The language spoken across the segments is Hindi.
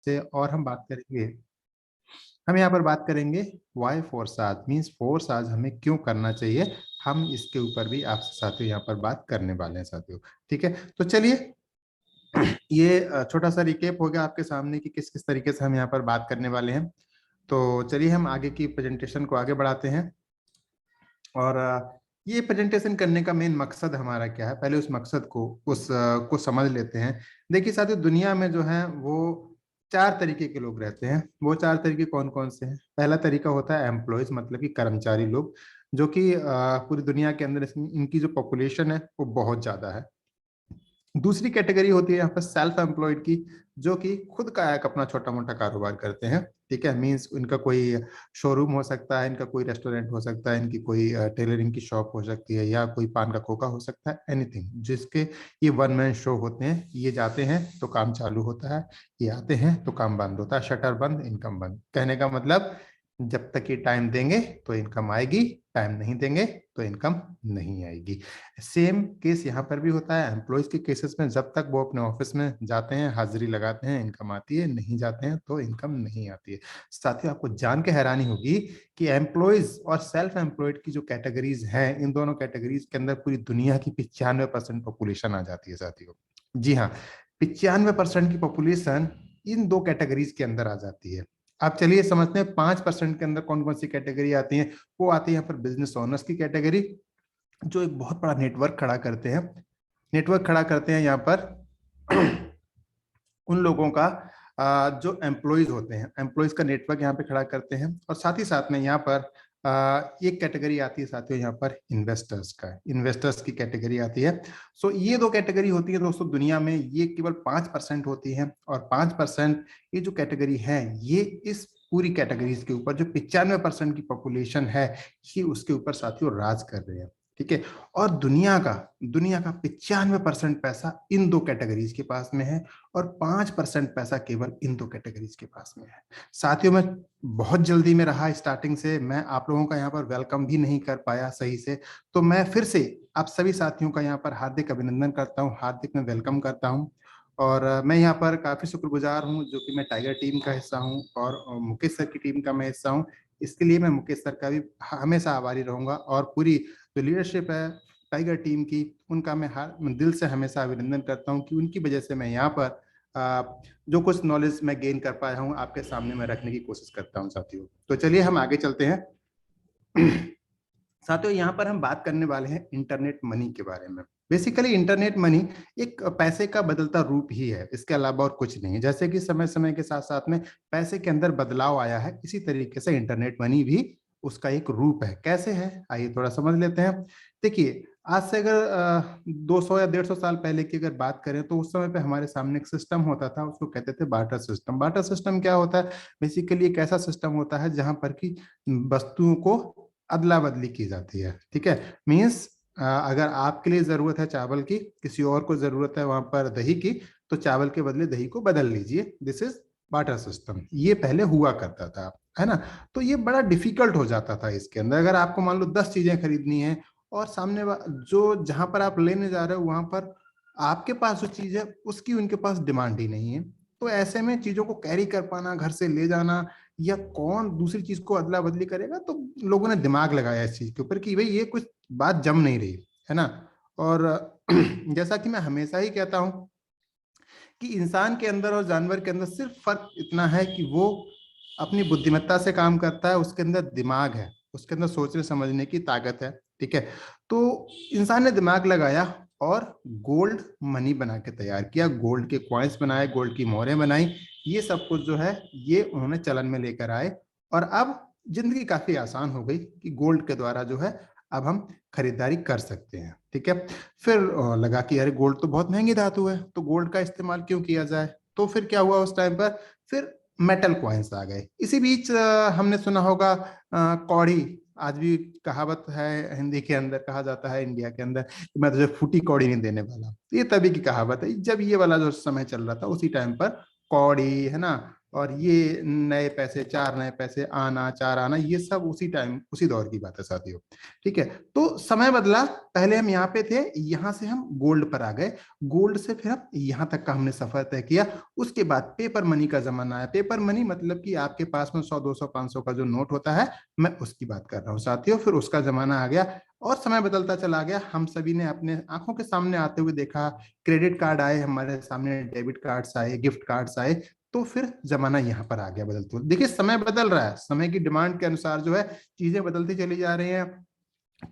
से, और हम यहाँ पर बात करेंगे वाई फोर्स आज, मीन्स फोर्स आज हमें क्यों करना चाहिए। हम इसके ऊपर भी आपसे साथियों यहाँ पर बात करने वाले हैं साथियों। ठीक है, तो चलिए ये छोटा सा रिकेप हो गया आपके सामने कि किस किस तरीके से हम यहाँ पर बात करने वाले हैं। तो चलिए हम आगे की प्रेजेंटेशन को आगे बढ़ाते हैं। और ये प्रेजेंटेशन करने का मेन मकसद हमारा क्या है, पहले उस मकसद को को समझ लेते हैं। देखिए साथियों, दुनिया में जो है वो 4 तरीके के लोग रहते हैं। वो 4 तरीके कौन कौन से हैं? पहला तरीका होता है एम्प्लॉयज, मतलब कि कर्मचारी लोग, जो कि पूरी दुनिया के अंदर इनकी जो पॉपुलेशन है वो बहुत ज्यादा है। दूसरी कैटेगरी होती है यहाँ पर सेल्फ एम्प्लॉयड की, जो कि खुद का एक अपना छोटा मोटा कारोबार करते हैं। ठीक है, मींस इनका कोई शोरूम हो सकता है, इनका कोई रेस्टोरेंट हो सकता है, इनकी कोई टेलरिंग की शॉप हो सकती है, या कोई पान का खोखा हो सकता है, एनीथिंग जिसके ये वन मैन शो होते हैं। ये जाते हैं तो काम चालू होता है, ये आते हैं तो काम बंद होता है, शटर बंद इनकम बंद। कहने का मतलब जब तक ये टाइम देंगे तो इनकम आएगी, टाइम नहीं देंगे तो इनकम नहीं आएगी। सेम केस यहाँ पर भी होता है एम्प्लॉयज के केसेस में। जब तक वो अपने ऑफिस में जाते हैं, हाजिरी लगाते हैं, इनकम आती है, नहीं जाते हैं तो इनकम नहीं आती है। साथियों, आपको जान के हैरानी होगी कि एम्प्लॉयज और सेल्फ एम्प्लॉयड की जो कैटेगरीज हैं, इन दोनों कैटेगरीज के अंदर पूरी दुनिया की 95% पॉपुलेशन आ जाती है साथियों। जी हाँ, 95% की पॉपुलेशन इन दो कैटेगरीज के अंदर आ जाती है। आप चलिए समझते हैं 5% के अंदर कौन कौन सी कैटेगरी आती है। वो आती है यहाँ पर बिजनेस ओनर्स की कैटेगरी, जो एक बहुत बड़ा नेटवर्क खड़ा करते हैं। नेटवर्क खड़ा करते हैं यहाँ पर उन लोगों का जो एम्प्लॉयज होते हैं, एम्प्लॉयज का नेटवर्क यहाँ पे खड़ा करते हैं। और साथ ही साथ में यहाँ पर एक कैटेगरी आती है साथियों यहाँ पर इन्वेस्टर्स का, इन्वेस्टर्स की कैटेगरी आती है। सो ये दो कैटेगरी होती है दोस्तों दुनिया में, ये केवल 5% होती है। और 5% ये जो कैटेगरी है, ये इस पूरी कैटेगरीज के ऊपर जो 95% की पॉपुलेशन है, ये उसके ऊपर साथियों राज कर रहे हैं। ठीक है, और दुनिया का 95% पैसा इन दो कैटेगरीज के पास में है, और 5% पैसा केवल इन दो कैटेगरीज के पास में है। साथियों, मैं बहुत जल्दी में रहा, स्टार्टिंग से मैं आप लोगों का यहाँ पर वेलकम भी नहीं कर पाया सही से, तो मैं फिर से आप सभी साथियों का यहाँ पर हार्दिक अभिनंदन करता हूँ, हार्दिक मैं वेलकम करता हूँ। और मैं यहाँ पर काफी शुक्रगुजार हूँ, जो कि मैं टाइगर टीम का हिस्सा हूँ और मुकेश सर की टीम का मैं हिस्सा हूँ। इसके लिए मैं मुकेश सर का भी हमेशा आभारी रहूंगा, और पूरी जो लीडरशिप है टाइगर टीम की, उनका मैं दिल से हमेशा अभिनंदन करता हूं कि उनकी वजह से मैं यहाँ पर जो कुछ नॉलेज मैं गेन कर पाया हूं आपके सामने मैं रखने की कोशिश करता हूं साथियों। तो चलिए हम आगे चलते हैं। साथियों, यहाँ पर हम बात करने वाले हैं इंटरनेट मनी के बारे में। बेसिकली इंटरनेट मनी एक पैसे का बदलता रूप ही है, इसके अलावा और कुछ नहीं है। जैसे कि समय समय के साथ साथ में पैसे के अंदर बदलाव आया है, इसी तरीके से इंटरनेट मनी भी उसका एक रूप है। कैसे है, आइए थोड़ा समझ लेते हैं। देखिए, आज से अगर 200 या 150 साल पहले की अगर बात करें, तो उस समय पे हमारे सामने एक सिस्टम होता था, उसको कहते थे बार्टर सिस्टम। बार्टर सिस्टम क्या होता है? बेसिकली एक ऐसा सिस्टम होता है जहां पर की वस्तुओं को अदला बदली की जाती है। ठीक है, मीन्स अगर आपके लिए जरूरत है चावल की, किसी और को जरूरत है वहां पर दही की, तो चावल के बदले दही को बदल लीजिए। This is barter system. ये पहले हुआ करता था, है ना। तो ये बड़ा डिफिकल्ट हो जाता था इसके अंदर। अगर आपको मान लो 10 चीजें खरीदनी है, और जो जहां पर आप लेने जा रहे हो वहां पर आपके पास जो चीज है उसकी उनके पास डिमांड ही नहीं है, तो ऐसे में चीजों को कैरी कर पाना, घर से ले जाना, या कौन दूसरी चीज को अदला बदली करेगा। तो लोगों ने दिमाग लगाया इस चीज के ऊपर कि भाई ये कुछ बात जम नहीं रही, है ना। और जैसा कि मैं हमेशा ही कहता हूं कि इंसान के अंदर और जानवर के अंदर सिर्फ फर्क इतना है कि वो अपनी बुद्धिमत्ता से काम करता है, उसके अंदर दिमाग है, उसके अंदर सोचने समझने की ताकत है। ठीक है, तो इंसान ने दिमाग लगाया और गोल्ड मनी बना के तैयार किया, गोल्ड के कॉइन्स बनाए, गोल्ड की मोहरें बनाई। ये सब कुछ जो है ये उन्होंने चलन में लेकर आए, और अब जिंदगी काफी आसान हो गई कि गोल्ड के द्वारा जो है अब हम खरीदारी कर सकते हैं। ठीक है, फिर लगा कि अरे गोल्ड तो बहुत महंगी धातु है, तो गोल्ड का इस्तेमाल क्यों किया जाए। तो फिर क्या हुआ उस टाइम पर, फिर मेटल कॉइन्स आ गए। इसी बीच हमने सुना होगा कौड़ी, आज भी कहावत है हिंदी के अंदर, कहा जाता है इंडिया के अंदर कि मैं तुझे फूटी कौड़ी नहीं देने वाला। ये तभी की कहावत है, जब ये वाला जो समय चल रहा था उसी टाइम पर कौड़ी, है ना, और ये नए पैसे, 4 नए पैसे आना, 4 आना, ये सब उसी टाइम उसी दौर की बात है साथियों। ठीक है, तो समय बदला, पहले हम यहाँ पे थे, यहाँ से हम गोल्ड पर आ गए, गोल्ड से फिर हम यहाँ तक का हमने सफर तय किया। उसके बाद पेपर मनी का जमाना आया। पेपर मनी मतलब कि आपके पास में 100, 200, 500 का जो नोट होता है, मैं उसकी बात कर रहा हूँ साथियों। फिर उसका जमाना आ गया और समय बदलता चला गया। हम सभी ने अपने आंखों के सामने आते हुए देखा, क्रेडिट कार्ड आए हमारे सामने, डेबिट कार्ड्स आए, गिफ्ट कार्ड्स आए, तो फिर जमाना यहाँ पर आ गया बदलते हुए। देखिए समय बदल रहा है, समय की डिमांड के अनुसार जो है चीजें बदलती चली जा रही हैं,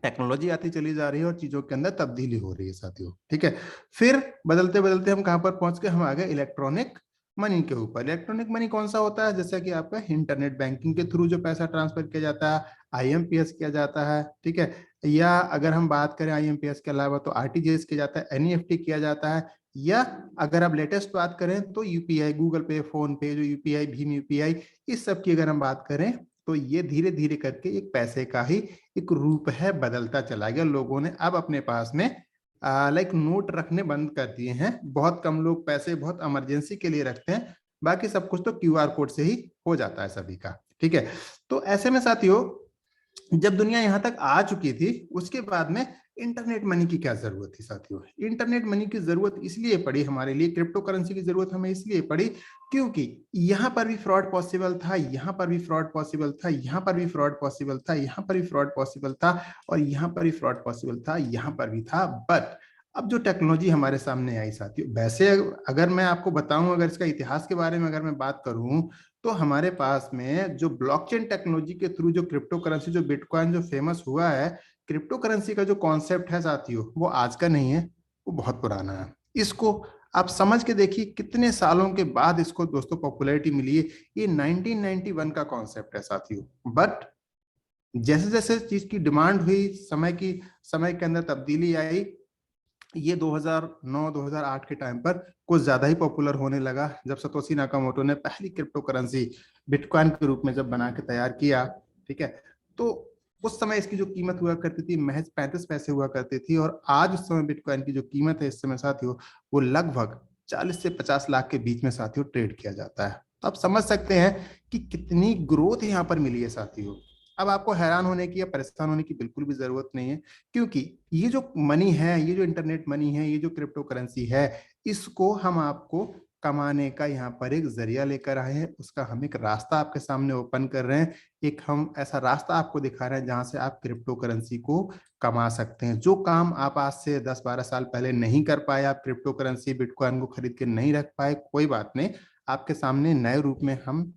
टेक्नोलॉजी आती चली जा रही है और चीजों के अंदर तब्दीली हो रही है साथियों। ठीक है, फिर बदलते बदलते हम कहां पर पहुंच गए, हम आ गए इलेक्ट्रॉनिक मनी के ऊपर। इलेक्ट्रॉनिक मनी कौन सा होता है, जैसा कि आपका इंटरनेट बैंकिंग के थ्रू जो पैसा ट्रांसफर किया जाता है, आईएमपीएस किया जाता है। ठीक है, या अगर हम बात करें आईएमपीएस के अलावा तो आरटीजीएस किया जाता है, एनईएफटी किया जाता है, या अगर आप लेटेस्ट बात करें तो यूपीआई, गूगल पे, फोन पे, जो यूपीआई, भीम यूपीआई, इस सब की अगर हम बात करें तो ये धीरे धीरे करके एक पैसे का ही एक रूप है, बदलता चला गया। लोगों ने अब अपने पास में लाइक नोट रखने बंद कर दिए हैं। बहुत कम लोग पैसे बहुत इमरजेंसी के लिए रखते हैं, बाकी सब कुछ तो क्यूआर कोड से ही हो जाता है सभी का। ठीक है, तो ऐसे में साथियों जब दुनिया यहां तक आ चुकी थी, उसके बाद में इंटरनेट मनी की क्या जरूरत थी साथियों। इंटरनेट मनी की जरूरत इसलिए पड़ी हमारे लिए, क्रिप्टो करेंसी की जरूरत हमें इसलिए पड़ी क्योंकि यहां पर भी फ्रॉड पॉसिबल था, यहां पर भी फ्रॉड पॉसिबल था, यहां पर भी फ्रॉड पॉसिबल था, यहां पर भी फ्रॉड पॉसिबल था, और यहां पर भी फ्रॉड पॉसिबल था, यहां पर भी था। बट अब जो टेक्नोलॉजी हमारे सामने आई साथियों, वैसे अगर मैं आपको बताऊं, अगर इसका इतिहास के बारे में अगर मैं बात करूं, तो हमारे पास में जो ब्लॉकचेन टेक्नोलॉजी के थ्रू जो क्रिप्टो करेंसी, जो बिटकॉइन जो फेमस हुआ है, क्रिप्टो करेंसी का जो कॉन्सेप्ट है साथियों, वो आज का नहीं है, वो बहुत पुराना है। इसको आप समझ के देखिए कितने सालों के बाद इसको दोस्तों पॉपुलैरिटी मिली है। ये 1991 का कॉन्सेप्ट है साथियों। बट जैसे जैसे चीज की डिमांड हुई, समय के अंदर तब्दीली आई, ये 2009-2008 के टाइम पर कुछ ज्यादा ही पॉपुलर होने लगा, जब सतोशी नाकामोटो ने पहली क्रिप्टो करेंसी बिटकॉइन के रूप में जब बना के तैयार किया। ठीक है, तो उस समय इसकी जो कीमत हुआ करती थी महज 35 पैसे हुआ करती थी, और आज उस समय बिटकॉइन की जो कीमत है इस समय साथियों, वो लगभग 40 से 50 लाख के बीच में साथियों ट्रेड किया जाता है। तो आप समझ सकते हैं कि कितनी ग्रोथ यहाँ पर मिली है साथियों। अब आपको हैरान होने की या परेशान होने की बिल्कुल भी जरूरत नहीं है, क्योंकि ये जो मनी है, ये जो इंटरनेट मनी है, ये जो क्रिप्टो करेंसी है, इसको हम आपको कमाने का यहाँ पर एक जरिया लेकर आए हैं। उसका हम एक रास्ता आपके सामने ओपन कर रहे हैं। एक हम ऐसा रास्ता आपको दिखा रहे हैं जहां से आप क्रिप्टो करेंसी को कमा सकते हैं। जो काम आप आज से 10-12 साल पहले नहीं कर पाए, आप क्रिप्टो करेंसी बिटकॉइन को खरीद के नहीं रख पाए, कोई बात नहीं, आपके सामने नए रूप में हम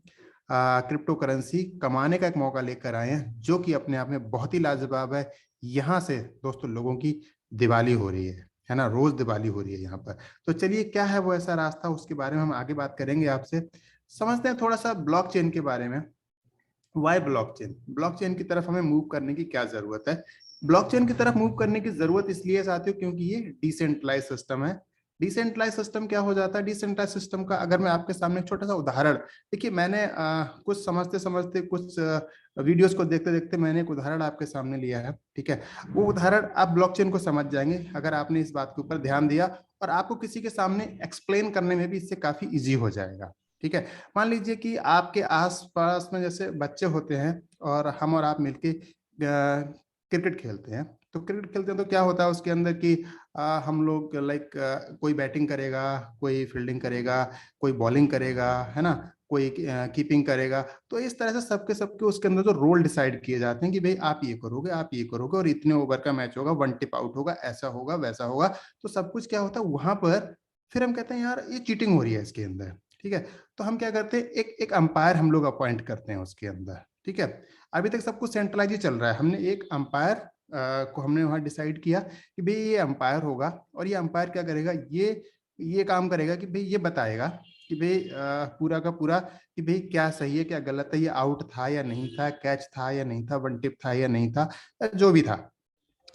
क्रिप्टो करेंसी कमाने का एक मौका लेकर आए हैं, जो कि अपने आप में बहुत ही लाजवाब है। यहाँ से दोस्तों लोगों की दिवाली हो रही है ना, रोज दिवाली हो रही है यहाँ पर। तो चलिए, क्या है वो ऐसा रास्ता, उसके बारे में हम आगे बात करेंगे आपसे। समझते हैं थोड़ा सा ब्लॉकचेन के बारे में। वाई ब्लॉकचेन, ब्लॉकचेन की तरफ हमें मूव करने की क्या जरूरत है। ब्लॉकचेन की तरफ मूव करने की जरूरत इसलिए है साथियों क्योंकि ये डिसेंट्रलाइज सिस्टम है। डिसेंट्रलाइज सिस्टम क्या हो जाता है, डिसेंट्रलाइज सिस्टम का अगर मैं आपके सामने एक छोटा सा उदाहरण, देखिए मैंने कुछ समझते समझते, कुछ वीडियोस को देखते देखते मैंने एक उदाहरण आपके सामने लिया है। ठीक है, वो उदाहरण आप ब्लॉकचेन को समझ जाएंगे अगर आपने इस बात के ऊपर ध्यान दिया, और आपको किसी के सामने एक्सप्लेन करने में भी इससे काफी इजी हो जाएगा। ठीक है, मान लीजिए कि आपके आसपास में जैसे बच्चे होते हैं, और हम और आप मिलके क्रिकेट खेलते हैं। तो क्रिकेट खेलते हैं तो क्या होता है उसके अंदर कि हम लोग लाइक कोई बैटिंग करेगा, कोई फील्डिंग करेगा, कोई बॉलिंग करेगा, है ना, कोई कीपिंग करेगा। तो इस तरह से सबके सबके उसके अंदर जो रोल डिसाइड किए जाते हैं कि भाई आप ये करोगे, आप ये करोगे, और इतने ओवर का मैच होगा, 1 टिप आउट होगा, ऐसा होगा, वैसा होगा। तो सब कुछ क्या होता है वहां पर, फिर हम कहते हैं यार ये चीटिंग हो रही है इसके अंदर। ठीक है, तो हम क्या करते हैं, एक एक अंपायर हम लोग अपॉइंट करते हैं उसके अंदर। ठीक है, अभी तक सब कुछ सेंट्रलाइज ही चल रहा है। हमने एक अंपायर को हमने वहां डिसाइड किया कि भाई ये अंपायर होगा, और ये अंपायर क्या करेगा, ये काम करेगा कि भाई ये बताएगा कि भाई पूरा का पूरा कि भाई क्या सही है क्या गलत है, ये आउट था या नहीं था, कैच था या नहीं था, 1 टिप था या नहीं था, जो भी था,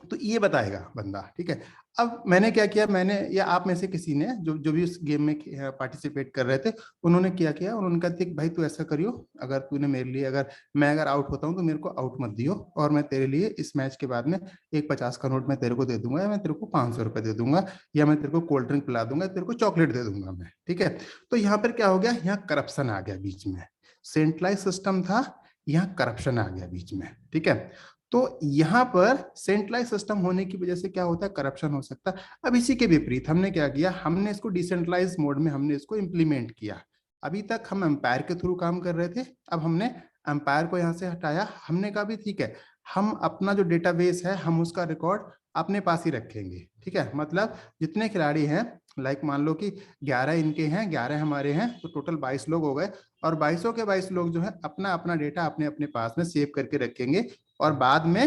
तो ये बताएगा बंदा। ठीक है, अब मैंने क्या किया, मैंने या आप में से किसी ने जो जो भी उस गेम में पार्टिसिपेट कर रहे थे, उन्होंने क्या किया, उन्होंने कहा कि भाई तू ऐसा करियो, अगर तूने मेरे लिए, अगर मैं अगर आउट होता हूँ तो मेरे को आउट मत दियो, और मैं तेरे लिए इस मैच के बाद में एक 50 का नोट मैं तेरे को दे दूंगा, या मैं तेरे को 500 रुपये दे दूंगा, या मैं तेरे को कोल्ड ड्रिंक पिला दूंगा, तेरे को चॉकलेट दे दूंगा मैं, ठीक है। तो यहाँ पर क्या हो गया, यहाँ करप्शन आ गया बीच में, सेंट्रलाइज सिस्टम था, यहाँ करप्शन आ गया बीच में, ठीक है। तो यहाँ पर सेंट्रलाइज सिस्टम होने की वजह से क्या होता है, करप्शन हो सकता है। अब इसी के विपरीत हमने क्या किया, हमने इसको डिसेंट्रलाइज मोड में हमने इसको इम्प्लीमेंट किया। अभी तक हम एम्पायर के थ्रू काम कर रहे थे, अब हमने एम्पायर को यहाँ से हटाया, हमने कहा भी ठीक है, हम अपना जो डेटाबेस है हम उसका रिकॉर्ड अपने पास ही रखेंगे, ठीक है। मतलब जितने खिलाड़ी हैं, लाइक मान लो कि 11 इनके हैं, 11 हमारे हैं, तो टोटल 22 लोग हो गए, और 22 के 22 लोग जो है अपना अपना डेटा अपने अपने पास में सेव करके रखेंगे, और बाद में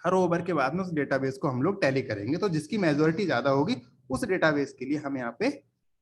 हर ओवर के बाद में उस डेटाबेस को हम लोग टैली करेंगे, तो जिसकी मेजोरिटी ज्यादा होगी उस डेटाबेस के लिए हम यहाँ पे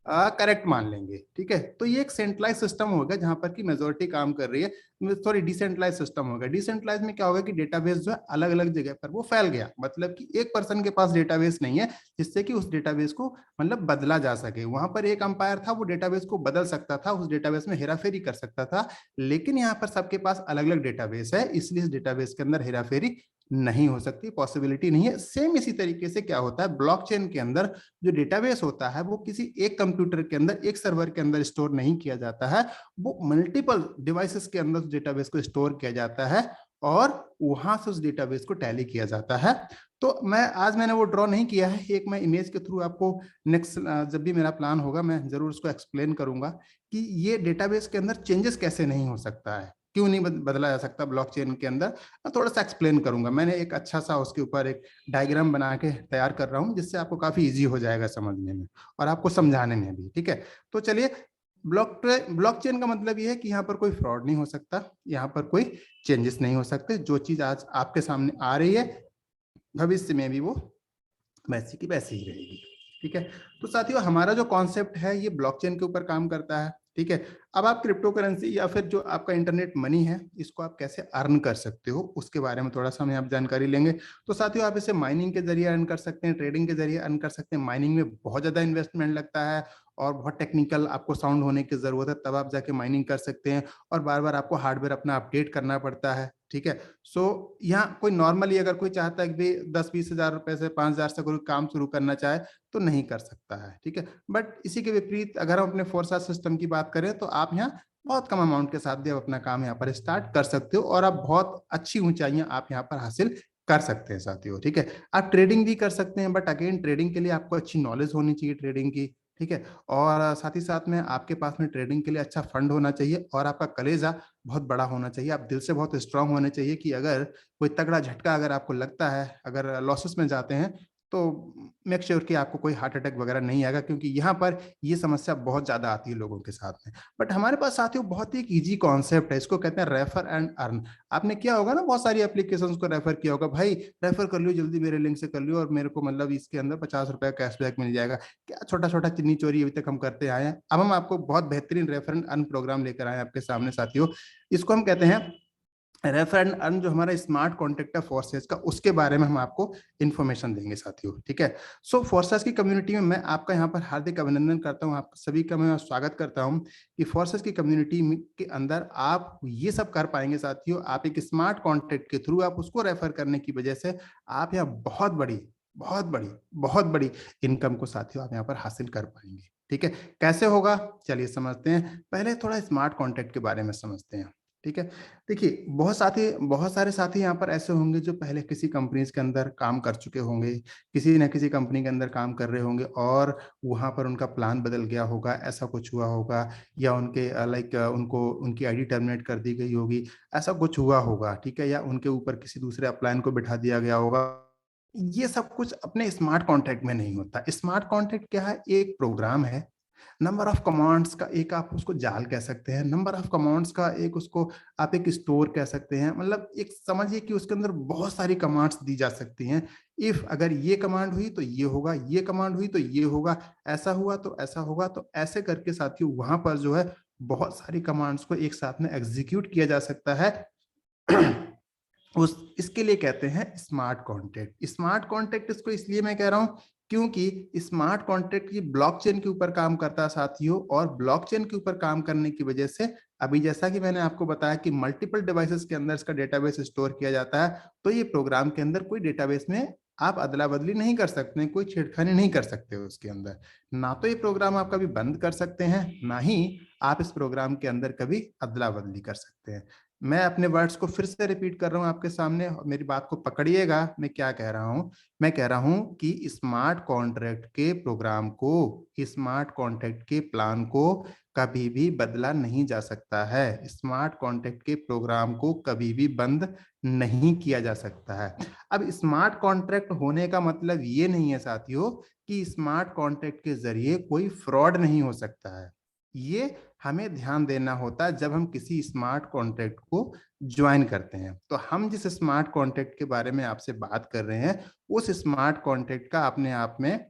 करेक्ट मान लेंगे, ठीक है। तो ये एक सेंट्रलाइज सिस्टम होगा जहां पर की मेजोरिटी काम कर रही है, सॉरी डिसेंट्रलाइज सिस्टम होगा। डिसेंट्रलाइज में क्या होगा कि डेटाबेस जो है अलग अलग जगह पर वो फैल गया, मतलब कि एक पर्सन के पास डेटाबेस नहीं है जिससे कि उस डेटाबेस को मतलब बदला जा सके। वहां पर एक अंपायर था, वो डेटाबेस को बदल सकता था, उस डेटाबेस में हेराफेरी कर सकता था, लेकिन यहाँ पर सबके पास अलग अलग डेटाबेस है, इसलिए इस डेटाबेस के अंदर हेराफेरी नहीं हो सकती, पॉसिबिलिटी नहीं है। सेम इसी तरीके से क्या होता है, ब्लॉकचेन के अंदर जो डेटाबेस होता है वो किसी एक कंप्यूटर के अंदर, एक सर्वर के अंदर स्टोर नहीं किया जाता है, वो मल्टीपल डिवाइसेस के अंदर उस डेटाबेस को स्टोर किया जाता है, और वहां से उस डेटाबेस को टैली किया जाता है। तो मैं आज मैंने वो ड्रॉ नहीं किया है, एक मैं इमेज के थ्रू आपको नेक्स्ट जब भी मेरा प्लान होगा मैं जरूर उसको एक्सप्लेन करूंगा कि ये डेटाबेस के अंदर चेंजेस कैसे नहीं हो सकता है, क्यों नहीं बदला जा सकता ब्लॉकचेन के अंदर। मैं थोड़ा सा एक्सप्लेन करूंगा, मैंने एक अच्छा सा उसके ऊपर एक डायग्राम बना के तैयार कर रहा हूँ, जिससे आपको काफी इजी हो जाएगा समझने में और आपको समझाने में भी, ठीक है। तो चलिए, ब्लॉकचेन का मतलब ये है कि यहाँ पर कोई फ्रॉड नहीं हो सकता, यहाँ पर कोई चेंजेस नहीं हो सकते, जो चीज आज आपके सामने आ रही है भविष्य में भी वो वैसी की वैसी ही रहेगी, ठीक है। तो साथियों, हमारा जो कॉन्सेप्ट है ये ब्लॉकचेन के ऊपर काम करता है, ठीक है। अब आप क्रिप्टो करेंसी या फिर जो आपका इंटरनेट मनी है, इसको आप कैसे अर्न कर सकते हो उसके बारे में थोड़ा सा हम आप जानकारी लेंगे। तो साथियों, आप इसे माइनिंग के जरिए अर्न कर सकते हैं, ट्रेडिंग के जरिए अर्न कर सकते हैं। माइनिंग में बहुत ज्यादा इन्वेस्टमेंट लगता है और बहुत टेक्निकल आपको साउंड होने की जरूरत है, तब आप जाके माइनिंग कर सकते हैं, और बार बार आपको हार्डवेयर अपना अपडेट करना पड़ता है, ठीक है। सो यहाँ कोई नॉर्मली अगर कोई चाहता है कि भाई 10-20 हजार रुपए से 5 हजार से कोई काम शुरू करना चाहे तो नहीं कर सकता है, ठीक है। बट इसी के विपरीत अगर हम अपने फोरसा सिस्टम की बात करें तो आप यहाँ बहुत कम अमाउंट के साथ भी आप अपना काम यहाँ पर स्टार्ट कर सकते हो, और आप बहुत अच्छी ऊंचाइयां आप यहाँ पर हासिल कर सकते हैं साथियों, ठीक है। आप ट्रेडिंग भी कर सकते हैं, बट अगेन ट्रेडिंग के लिए आपको अच्छी नॉलेज होनी चाहिए ट्रेडिंग की, ठीक है। और साथ ही साथ में आपके पास में ट्रेडिंग के लिए अच्छा फंड होना चाहिए, और आपका कलेजा बहुत बड़ा होना चाहिए, आप दिल से बहुत स्ट्रांग होने चाहिए कि अगर कोई तगड़ा झटका अगर आपको लगता है, अगर लॉसेस में जाते हैं, तो मेक श्योर कि आपको कोई हार्ट अटैक वगैरह नहीं आएगा, क्योंकि यहाँ पर ये समस्या बहुत ज्यादा आती है लोगों के साथ में। बट हमारे पास साथियों बहुत ही एक इजी कॉन्सेप्ट है, इसको कहते हैं रेफर एंड अर्न। आपने किया होगा ना, बहुत सारी एप्लीकेशंस को रेफर किया होगा, भाई रेफर कर लियो जल्दी, मेरे लिंक से कर लियो और मेरे को मतलब इसके अंदर 50 रुपए कैशबैक मिल जाएगा। क्या छोटा छोटा चिन्नी चोरी अभी तक हम करते आए हैं, अब हम आपको बहुत बेहतरीन रेफर एंड अर्न प्रोग्राम लेकर आए हैं आपके सामने साथियों। इसको हम कहते हैं रेफर एंड अर्न, जो हमारा स्मार्ट कॉन्ट्रैक्ट है फोर्सेस का, उसके बारे में हम आपको इन्फॉर्मेशन देंगे साथियों, ठीक है। सो फोर्सेस की कम्युनिटी में मैं आपका यहाँ पर हार्दिक अभिनंदन करता हूँ, आप सभी का मैं स्वागत करता हूँ कि फोर्सेस की कम्युनिटी के अंदर आप ये सब कर पाएंगे साथियों। आप एक स्मार्ट कॉन्ट्रैक्ट के थ्रू आप उसको रेफर करने की वजह से आप यहाँ बहुत बड़ी इनकम को साथियों आप यहाँ पर हासिल कर पाएंगे, ठीक है। कैसे होगा, चलिए समझते हैं। पहले थोड़ा स्मार्ट कॉन्ट्रैक्ट के बारे में समझते हैं, ठीक है। देखिए, बहुत सारे साथी यहाँ पर ऐसे होंगे जो पहले किसी कंपनीज के अंदर काम कर चुके होंगे, किसी न किसी कंपनी के अंदर काम कर रहे होंगे, और वहां पर उनका प्लान बदल गया होगा, ऐसा कुछ हुआ होगा, या उनके लाइक उनको उनकी आईडी टर्मिनेट कर दी गई होगी, ऐसा कुछ हुआ होगा, ठीक है। या उनके ऊपर किसी दूसरे अपलाइन को बिठा दिया गया होगा। ये सब कुछ अपने स्मार्ट कॉन्ट्रैक्ट में नहीं होता। स्मार्ट कॉन्ट्रैक्ट क्या है, एक प्रोग्राम है, नंबर ऑफ कमांड्स का एक आप उसको जाल कह सकते हैं, नंबर ऑफ कमांड्स का एक उसको आप एक स्टोर कह सकते हैं। मतलब एक समझिए कि उसके अंदर बहुत सारी कमांड्स दी जा सकती हैं। इफ अगर ये कमांड हुई तो ये होगा, ये कमांड हुई तो ये होगा, ऐसा हुआ तो ऐसा होगा, तो ऐसे करके साथियों वहां पर जो है बहुत सारी कमांड्स को एक साथ में एग्जीक्यूट किया जा सकता है उस इसके लिए कहते हैं स्मार्ट कॉन्ट्रैक्ट। स्मार्ट कॉन्ट्रैक्ट इसको इसलिए मैं कह रहा हूं क्योंकि स्मार्ट कॉन्ट्रैक्ट की ब्लॉकचेन के ऊपर काम करता है साथियों, और ब्लॉकचेन के ऊपर काम करने की वजह से अभी जैसा कि मैंने आपको बताया कि मल्टीपल डिवाइसेस के अंदर इसका डेटाबेस स्टोर किया जाता है, तो ये प्रोग्राम के अंदर कोई डेटाबेस में आप अदला बदली नहीं कर सकते, कोई छेड़खानी नहीं कर सकते हो उसके अंदर। ना तो ये प्रोग्राम आप कभी बंद कर सकते हैं, ना ही आप इस प्रोग्राम के अंदर कभी अदला बदली कर सकते हैं। मैं अपने वर्ड्स को फिर से रिपीट कर रहा हूं आपके सामने, और मेरी बात को पकड़िएगा। मैं क्या कह रहा हूं? मैं कह रहा हूं कि स्मार्ट कॉन्ट्रैक्ट के प्रोग्राम को, स्मार्ट कॉन्ट्रैक्ट के प्लान को कभी भी बदला नहीं जा सकता है। स्मार्ट कॉन्ट्रैक्ट के प्रोग्राम को कभी भी बंद नहीं किया जा सकता है। अब स्मार्ट कॉन्ट्रैक्ट होने का मतलब ये नहीं है साथियों कि स्मार्ट कॉन्ट्रैक्ट के जरिए कोई फ्रॉड नहीं हो सकता है। ये हमें ध्यान देना होता है जब हम किसी स्मार्ट कॉन्ट्रैक्ट को ज्वाइन करते हैं। तो हम जिस स्मार्ट कॉन्ट्रैक्ट के बारे में आपसे बात कर रहे हैं, उस स्मार्ट कॉन्ट्रैक्ट का अपने आप में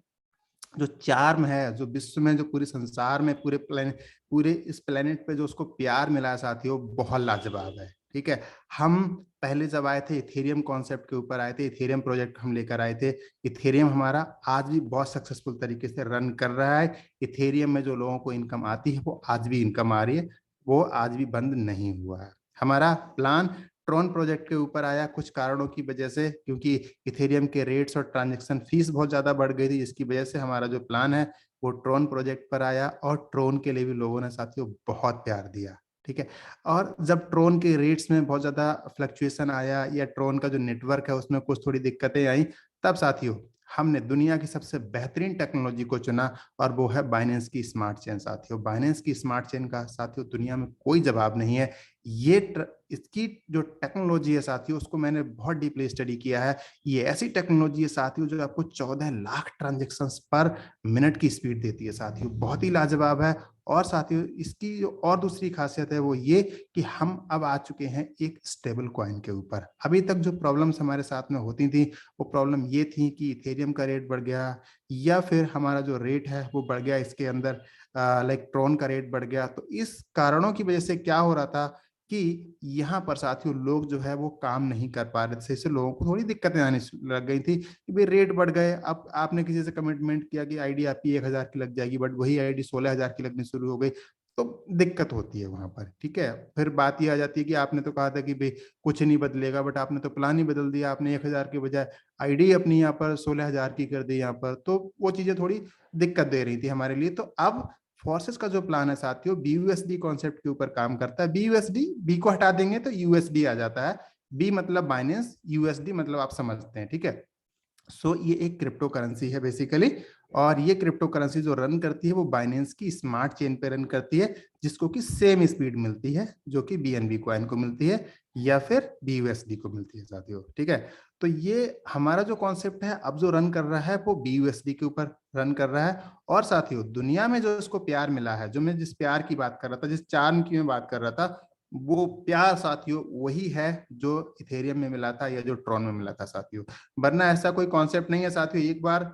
जो चार्म है, जो विश्व में, जो पूरे संसार में, पूरे इस प्लेनेट पे जो उसको प्यार मिला है साथियों, बहुत लाजवाब है। ठीक है, हम पहले जब आए थे इथेरियम कॉन्सेप्ट के ऊपर आए थे, इथेरियम प्रोजेक्ट हम लेकर आए थे। इथेरियम हमारा आज भी बहुत सक्सेसफुल तरीके से रन कर रहा है। इथेरियम में जो लोगों को इनकम आती है वो आज भी इनकम आ रही है, वो आज भी बंद नहीं हुआ है। हमारा प्लान ट्रॉन प्रोजेक्ट के ऊपर आया कुछ कारणों की वजह से, क्योंकि इथेरियम के रेट्स और ट्रांजैक्शन फीस बहुत ज्यादा बढ़ गई थी, जिसकी वजह से हमारा जो प्लान है वो ट्रॉन प्रोजेक्ट पर आया, और ट्रॉन के लिए भी लोगों ने साथियों बहुत प्यार दिया। ठीक है, और जब ट्रॉन के रेट्स में बहुत ज्यादा फ्लक्चुएशन आया, या ट्रॉन का जो नेटवर्क है उसमें कुछ थोड़ी दिक्कतें आई, तब साथियों हमने दुनिया की सबसे बेहतरीन टेक्नोलॉजी को चुना, और वो है बाइनेंस की स्मार्ट चेन। साथियों बाइनेंस की स्मार्ट चेन का साथियों दुनिया में कोई जवाब नहीं है। इसकी जो टेक्नोलॉजी है साथियों, उसको मैंने बहुत डीपली स्टडी किया है। ये ऐसी टेक्नोलॉजी है साथियों जो आपको 14 लाख ट्रांजेक्शन पर मिनट की स्पीड देती है साथियों, बहुत ही लाजवाब है। और साथियों इसकी जो और दूसरी खासियत है वो ये कि हम अब आ चुके हैं एक स्टेबल कॉइन के ऊपर। अभी तक जो प्रॉब्लम्स हमारे साथ में होती थी, वो प्रॉब्लम ये थी कि इथेरियम का रेट बढ़ गया, या फिर हमारा जो रेट है वो बढ़ गया इसके अंदर, लाइक ट्रॉन का रेट बढ़ गया। तो इस कारणों की वजह से क्या हो रहा था कि यहाँ पर साथियों लोग जो है वो काम नहीं कर पा रहे थे, इससे लोगों को थोड़ी दिक्कतें आने लग गई थी कि भाई रेट बढ़ गए। अब आपने किसी से कमिटमेंट किया कि आईडी आपकी 1,000 की लग जाएगी, बट वही आईडी 16,000 की लगनी शुरू हो गई, तो दिक्कत होती है वहां पर। ठीक है, फिर बात ये आ जाती है कि आपने तो कहा था कि भाई कुछ नहीं बदलेगा, बट आपने तो प्लान ही बदल दिया, आपने 1,000 के बजाय आईडी अपनी यहाँ पर 16,000 की कर दी यहाँ पर, तो वो चीजें थोड़ी दिक्कत दे रही थी हमारे लिए। तो अब फोर्सेस का जो प्लान है साथियों, बीयूएसडी कॉन्सेप्ट के ऊपर काम करता है। बीयूएसडी, बी को हटा देंगे तो यूएसडी आ जाता है। बी मतलब बाइनेंस, यूएसडी मतलब आप समझते हैं। ठीक है, सो ये एक क्रिप्टो करेंसी है बेसिकली, और ये क्रिप्टो करेंसी जो रन करती है वो बाइनेंस की स्मार्ट चेन पे रन करती है, जिसको कि सेम स्पीड मिलती है जो कि बीएनबी कॉइन को मिलती है, या फिर बीयूएसडी को मिलती है साथियों। ठीक है, तो ये हमारा जो कॉन्सेप्ट है अब जो रन कर रहा है वो बीयूएसडी के ऊपर रन कर रहा है। और साथियों दुनिया में जो इसको प्यार मिला है, जो मैं जिस प्यार की बात कर रहा था, जिस चार्म की मैं बात कर रहा था, वो प्यार साथियों वही है जो इथेरियम में मिला था या जो ट्रॉन में मिला था साथियों। वरना ऐसा कोई कॉन्सेप्ट नहीं है साथियों, एक बार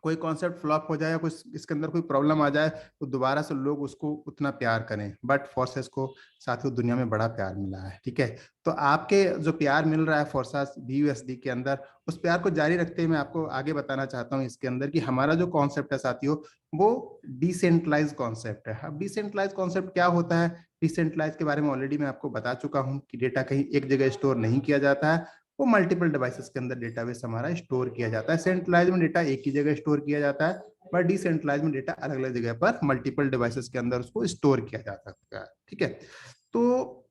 कोई कॉन्सेप्ट फ्लॉप हो जाए या कुछ इसके अंदर कोई प्रॉब्लम आ जाए तो दोबारा से लोग उसको उतना प्यार करें, बट फोर्सेस को साथियों दुनिया में बड़ा प्यार मिला है। ठीक है, तो आपके जो प्यार मिल रहा है फोर्सेस बीयूएसडी के अंदर, उस प्यार को जारी रखते हुए मैं आपको आगे बताना चाहता हूँ इसके अंदर कि हमारा जो कॉन्सेप्ट है साथियों वो डिसेंट्रलाइज कॉन्सेप्ट है। अब डिसेंट्रलाइज कॉन्सेप्ट क्या होता है? डिसेंट्रलाइज के बारे में ऑलरेडी मैं आपको बता चुका हूँ कि डेटा कहीं एक जगह स्टोर नहीं किया जाता है, वो मल्टीपल डिवाइसेस के अंदर डेटाबेस हमारा स्टोर किया जाता है। सेंट्रलाइज में डेटा एक ही जगह स्टोर किया जाता है, पर डिसेंट्रलाइज में डेटा अलग अलग जगह पर मल्टीपल डिवाइसेस के अंदर उसको स्टोर किया जा सकता है। ठीक है, तो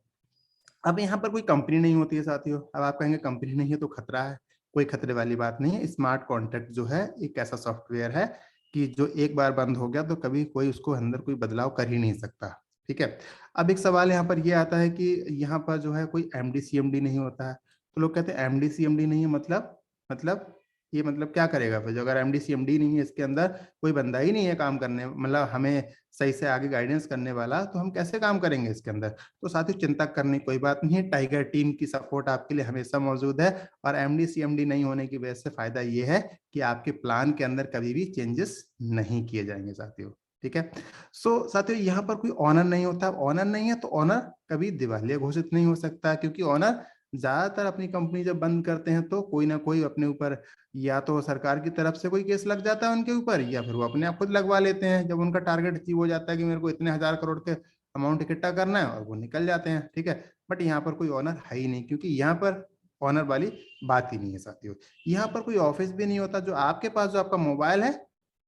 अब यहाँ पर कोई कंपनी नहीं होती है साथियों। अब आप कहेंगे कंपनी नहीं है तो खतरा है, कोई खतरे वाली बात नहीं है। स्मार्ट कॉन्ट्रैक्ट जो है एक ऐसा सॉफ्टवेयर है कि जो एक बार बंद हो गया तो कभी कोई उसको अंदर कोई बदलाव कर ही नहीं सकता। ठीक है, अब एक सवाल यहाँ पर यह आता है कि यहाँ पर जो है कोई एमडी सीएमडी नहीं होता है। तो लोग कहते हैं एमडी सीएमडी नहीं है मतलब ये मतलब क्या करेगा फिर? जो अगर एमडी सीएमडी नहीं है, इसके अंदर कोई बंदा ही नहीं है काम करने, मतलब हमें सही से आगे गाइडेंस करने वाला, तो हम कैसे काम करेंगे इसके अंदर? तो साथियों चिंता करने की कोई बात नहीं है, टाइगर टीम की सपोर्ट आपके लिए हमेशा मौजूद है। और एमडी सीएमडी नहीं होने की वजह से फायदा ये है कि आपके प्लान के अंदर कभी भी चेंजेस नहीं किए जाएंगे साथियों। ठीक है, सो साथियों यहाँ पर कोई ऑनर नहीं होता। ऑनर नहीं है तो ऑनर कभी दिवालिया घोषित नहीं हो सकता, क्योंकि ऑनर ज्यादातर अपनी कंपनी जब बंद करते हैं तो कोई ना कोई अपने ऊपर, या तो सरकार की तरफ से कोई केस लग जाता है उनके ऊपर, या फिर वो अपने आप खुद लगवा लेते हैं जब उनका टारगेट अचीव हो जाता है कि मेरे को इतने हजार करोड़ के अमाउंट इकट्ठा करना है, और वो निकल जाते हैं। ठीक है, बट यहाँ पर कोई ऑनर है ही नहीं, क्योंकि यहाँ पर ऑनर वाली बात ही नहीं है साथियों। यहाँ पर कोई ऑफिस भी नहीं होता। जो आपके पास जो आपका मोबाइल है,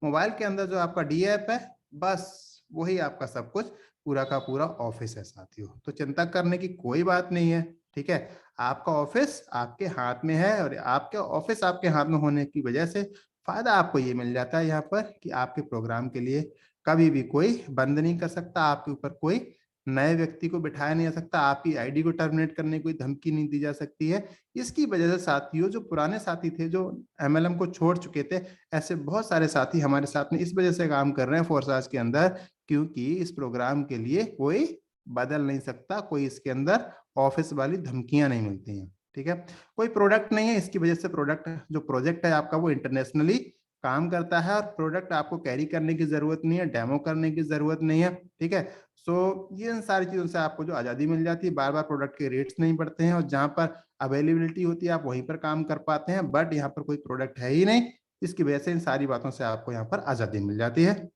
मोबाइल के अंदर जो आपका डी ऐप है, बस वही आपका सब कुछ पूरा का पूरा ऑफिस है साथियों। तो चिंता करने की कोई बात नहीं है। ठीक है, आपका ऑफिस आपके हाथ में है, और आपका ऑफिस आपके हाथ में होने की वजह से फायदा आपको ये मिल जाता है यहाँ पर कि आपके प्रोग्राम के लिए कभी भी कोई बंद नहीं कर सकता, आपके ऊपर कोई नए व्यक्ति को बिठाया नहीं जा सकता, आपकी आईडी को टर्मिनेट करने की कोई धमकी नहीं दी जा सकती है। इसकी वजह से साथियों, जो पुराने साथी थे जो एमएलएम को छोड़ चुके थे, ऐसे बहुत सारे साथी हमारे साथ में इस वजह से काम कर रहे हैं फोर्साज के अंदर, क्योंकि इस प्रोग्राम के लिए कोई बदल नहीं सकता, कोई इसके अंदर ऑफिस वाली धमकियां नहीं मिलती हैं। ठीक है, कोई प्रोडक्ट नहीं है, इसकी वजह से प्रोडक्ट जो प्रोजेक्ट है आपका वो इंटरनेशनली काम करता है, और प्रोडक्ट आपको कैरी करने की जरूरत नहीं है, डेमो करने की जरूरत नहीं है। ठीक है, सो ये इन सारी चीजों से आपको जो आजादी मिल जाती है, बार बार प्रोडक्ट के रेट्स नहीं बढ़ते हैं, और जहां पर अवेलेबिलिटी होती है आप वहीं पर काम कर पाते हैं, बट यहाँ पर कोई प्रोडक्ट है ही नहीं, इसकी वजह से इन सारी बातों से आपको यहाँ पर आजादी मिल जाती है।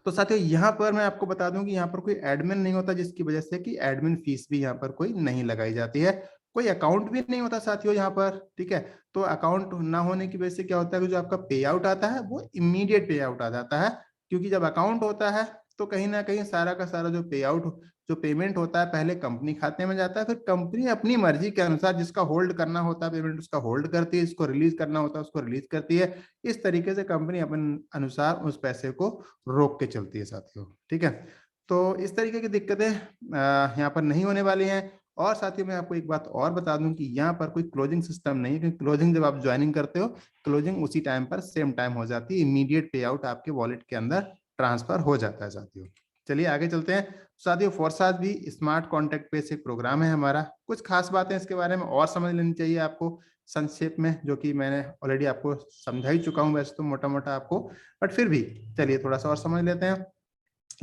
तो साथियों यहाँ पर मैं आपको बता दूं कि यहाँ पर कोई एडमिन नहीं होता, जिसकी वजह से कि एडमिन फीस भी यहाँ पर कोई नहीं लगाई जाती है। कोई अकाउंट भी नहीं होता साथियों यहाँ पर। ठीक है, तो अकाउंट ना होने की वजह से क्या होता है कि जो आपका पे आउट आता है वो इमीडिएट पे आउट आ जाता है, क्योंकि जब अकाउंट होता है तो कहीं ना कहीं सारा का सारा जो पे आउट, जो पेमेंट होता है पहले कंपनी खाते में जाता है, फिर कंपनी अपनी मर्जी के अनुसार जिसका होल्ड करना होता है पेमेंट उसका होल्ड करती है, जिसको रिलीज करना होता है उसको रिलीज करती है। इस तरीके से कंपनी अपन अनुसार उस पैसे को रोक के चलती है साथियों। ठीक है, तो इस तरीके की दिक्कतें यहाँ पर नहीं होने वाली हैं। और साथियों मैं आपको एक बात और बता दूं कि यहाँ पर कोई क्लोजिंग सिस्टम नहीं है, क्योंकि क्लोजिंग जब आप ज्वाइनिंग करते हो, क्लोजिंग उसी टाइम पर सेम टाइम हो जाती है, इमीडिएट पे आउट आपके वॉलेट के अंदर ट्रांसफर हो जाता है साथियों। चलिए आगे चलते हैं साथियों। फोरसाज भी स्मार्ट कॉन्टैक्ट बेस एक प्रोग्राम है हमारा। कुछ खास बातें इसके बारे में और समझ लेनी चाहिए आपको संक्षेप में, जो कि मैंने ऑलरेडी आपको समझा ही चुका हूं वैसे तो मोटा मोटा आपको, बट फिर भी चलिए थोड़ा सा और समझ लेते हैं।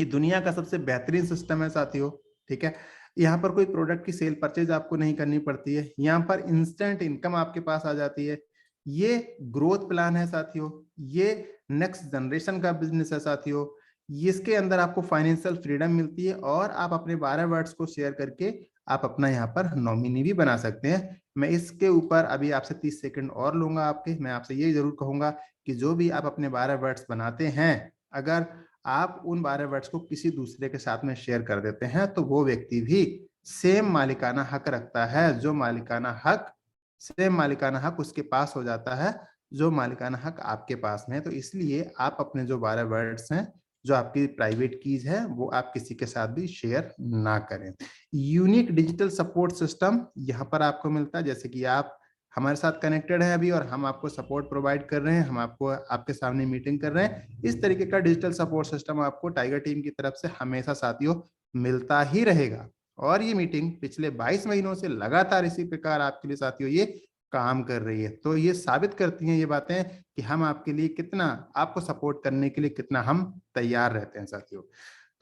ये दुनिया का सबसे बेहतरीन सिस्टम है साथियों। ठीक है, यहाँ पर कोई प्रोडक्ट की सेल परचेज आपको नहीं करनी पड़ती है, यहाँ पर इंस्टेंट इनकम आपके पास आ जाती है। ये ग्रोथ प्लान है साथियों, ये नेक्स्ट जनरेशन का बिजनेस है साथियों। इसके अंदर आपको फाइनेंशियल फ्रीडम मिलती है, और आप अपने 12 वर्ड्स को शेयर करके आप अपना यहाँ पर नॉमिनी भी बना सकते हैं। मैं इसके ऊपर अभी आपसे 30 सेकंड और लूंगा आपके। मैं आपसे ये जरूर कहूंगा कि जो भी आप अपने 12 वर्ड्स बनाते हैं, अगर आप उन 12 वर्ड्स को किसी दूसरे के साथ में शेयर कर देते हैं तो वो व्यक्ति भी सेम मालिकाना हक रखता है, जो मालिकाना हक, सेम मालिकाना हक उसके पास हो जाता है जो मालिकाना हक आपके पास में है। तो इसलिए आप अपने जो 12 वर्ड्स हैं, जो आपकी प्राइवेट कीज है, वो आप किसी के साथ भी शेयर ना करें। यूनिक डिजिटल सपोर्ट सिस्टम यहाँ पर आपको मिलता है, जैसे कि आप हमारे साथ कनेक्टेड है अभी और हम आपको सपोर्ट प्रोवाइड कर रहे हैं, हम आपको आपके सामने मीटिंग कर रहे हैं। इस तरीके का डिजिटल सपोर्ट सिस्टम आपको टाइगर टीम की तरफ से हमेशा साथियों मिलता ही रहेगा। और ये मीटिंग पिछले 22 महीनों से लगातार इसी प्रकार आपके लिए साथियों ये काम कर रही है। तो ये साबित करती हैं ये बातें कि हम आपके लिए कितना, आपको सपोर्ट करने के लिए कितना हम तैयार रहते हैं साथियों।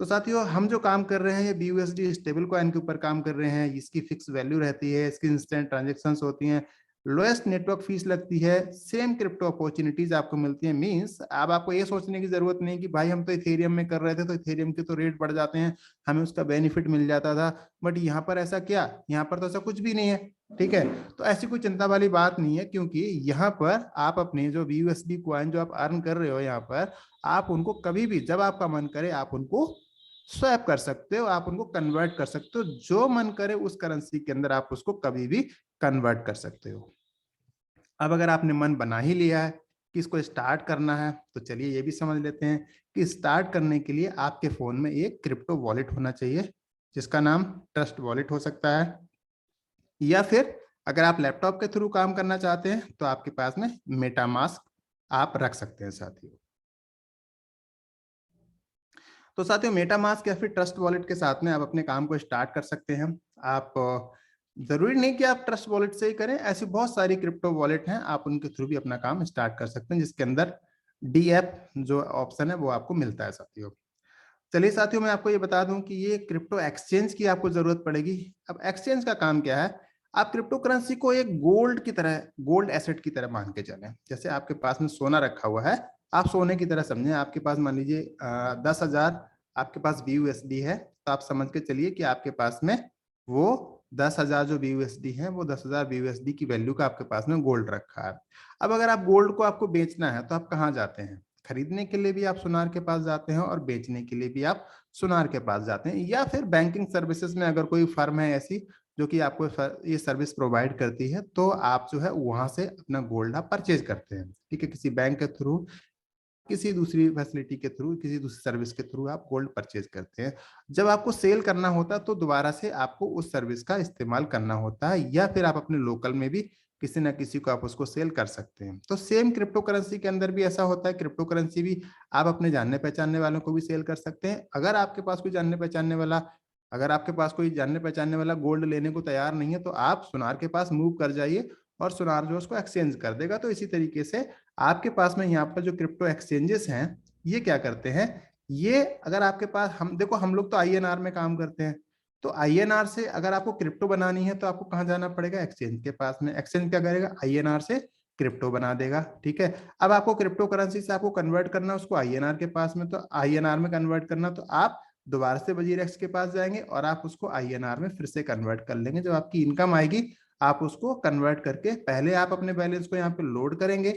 तो साथियों हम जो काम कर रहे हैं ये BUSD स्टेबल कॉइन के ऊपर काम कर रहे हैं। इसकी फिक्स वैल्यू रहती है, इसकी इंस्टेंट ट्रांजेक्शन्स होती हैं, लोएस्ट नेटवर्क फीस लगती है, सेम क्रिप्टो अपॉर्चुनिटीज आपको मिलती है। मींस अब आपको ये सोचने की जरूरत नहीं कि भाई हम तो इथेरियम में कर रहे थे तो इथेरियम के तो रेट बढ़ जाते हैं, हमें उसका बेनिफिट मिल जाता था, बट यहाँ पर ऐसा क्या, यहाँ पर तो ऐसा कुछ भी नहीं है। ठीक है, तो ऐसी कोई चिंता वाली बात नहीं है, क्योंकि यहाँ पर आप अपने जो BUSD कॉइन जो आप अर्न कर रहे हो यहाँ पर, आप उनको कभी भी जब आपका मन करे आप उनको स्वैप कर सकते हो, आप उनको कन्वर्ट कर सकते हो, जो मन करे उस करेंसी के अंदर आप उसको कभी भी कन्वर्ट कर सकते हो। अब अगर आपने मन बना ही लिया है कि इसको स्टार्ट करना है, तो चलिए ये भी समझ लेते हैं कि स्टार्ट करने के लिए आपके फोन में एक क्रिप्टो वॉलेट होना चाहिए, जिसका नाम ट्रस्ट वॉलेट हो सकता है, या फिर अगर आप लैपटॉप के थ्रू काम करना चाहते हैं तो आपके पास में मेटामास्क आप रख सकते हैं साथियों। तो साथियों मेटामास्क या फिर ट्रस्ट वॉलेट के साथ में आप अपने काम को स्टार्ट कर सकते हैं। आप जरूरी नहीं कि आप ट्रस्ट वॉलेट से ही करें, ऐसी बहुत सारी क्रिप्टो वॉलेट हैं, आप उनके थ्रू भी अपना काम स्टार्ट कर सकते हैं, जिसके अंदर डी ऐप जो ऑप्शन है वो आपको मिलता है साथियों। चलिए साथियों मैं आपको ये बता दूं कि ये क्रिप्टो एक्सचेंज की आपको जरूरत पड़ेगी। अब एक्सचेंज का काम क्या है, आप क्रिप्टो करेंसी को एक गोल्ड की तरह, गोल्ड एसेट की तरह मान के चलें। जैसे आपके पास में सोना रखा हुआ है, आप सोने की तरह समझें। आपके पास मान लीजिए 10,000 आपके पास BUSD है, तो आप समझ के चलिए कि आपके पास में वो 10,000 जो BUSD है, वो 10,000 BUSD की वैल्यू का आपके पास में गोल्ड रखा है। अब अगर आप गोल्ड को आपको बेचना है तो आप कहाँ जाते हैं? खरीदने के लिए भी आप सुनार के पास जाते हैं और बेचने के लिए भी आप सुनार के पास जाते हैं, या फिर बैंकिंग सर्विसेज में अगर कोई फर्म है ऐसी जो कि आपको ये सर्विस प्रोवाइड करती है, तो आप जो है वहां से अपना गोल्ड आप परचेज करते हैं। ठीक है, किसी बैंक के थ्रू, किसी दूसरी फैसिलिटी के थ्रू, किसी दूसरी सर्विस के थ्रू आप गोल्ड परचेज करते हैं। जब आपको सेल करना होता है तो दोबारा से आपको उस सर्विस का इस्तेमाल करना होता है, या फिर आप अपने लोकल में भी किसी ना किसी को आप उसको सेल कर सकते हैं। तो सेम क्रिप्टो करेंसी के अंदर भी ऐसा होता है। क्रिप्टो करेंसी भी आप अपने जानने पहचानने वालों को भी सेल कर सकते हैं। अगर आपके पास कोई जानने पहचानने वाला गोल्ड लेने को तैयार नहीं है, तो आप सुनार के पास मूव कर जाइए और सुनार जो उसको एक्सचेंज कर देगा। तो इसी तरीके से आपके पास में यहाँ पर जो क्रिप्टो एक्सचेंजेस हैं, ये क्या करते हैं, ये अगर आपके पास, हम देखो हम लोग तो INR में काम करते हैं, तो INR से अगर आपको क्रिप्टो बनानी है तो आपको कहाँ जाना पड़ेगा? एक्सचेंज के पास में। एक्सचेंज क्या करेगा? INR से क्रिप्टो बना देगा। ठीक है, अब आपको क्रिप्टो करेंसी से आपको कन्वर्ट करना उसको INR के पास में, तो INR में कन्वर्ट करना, तो आप दोबारा से वजीरेक्स के पास जाएंगे और आप उसको INR में फिर से कन्वर्ट कर लेंगे। जब आपकी इनकम आएगी, आप उसको कन्वर्ट करके पहले आप अपने बैलेंस को यहाँ पे लोड करेंगे,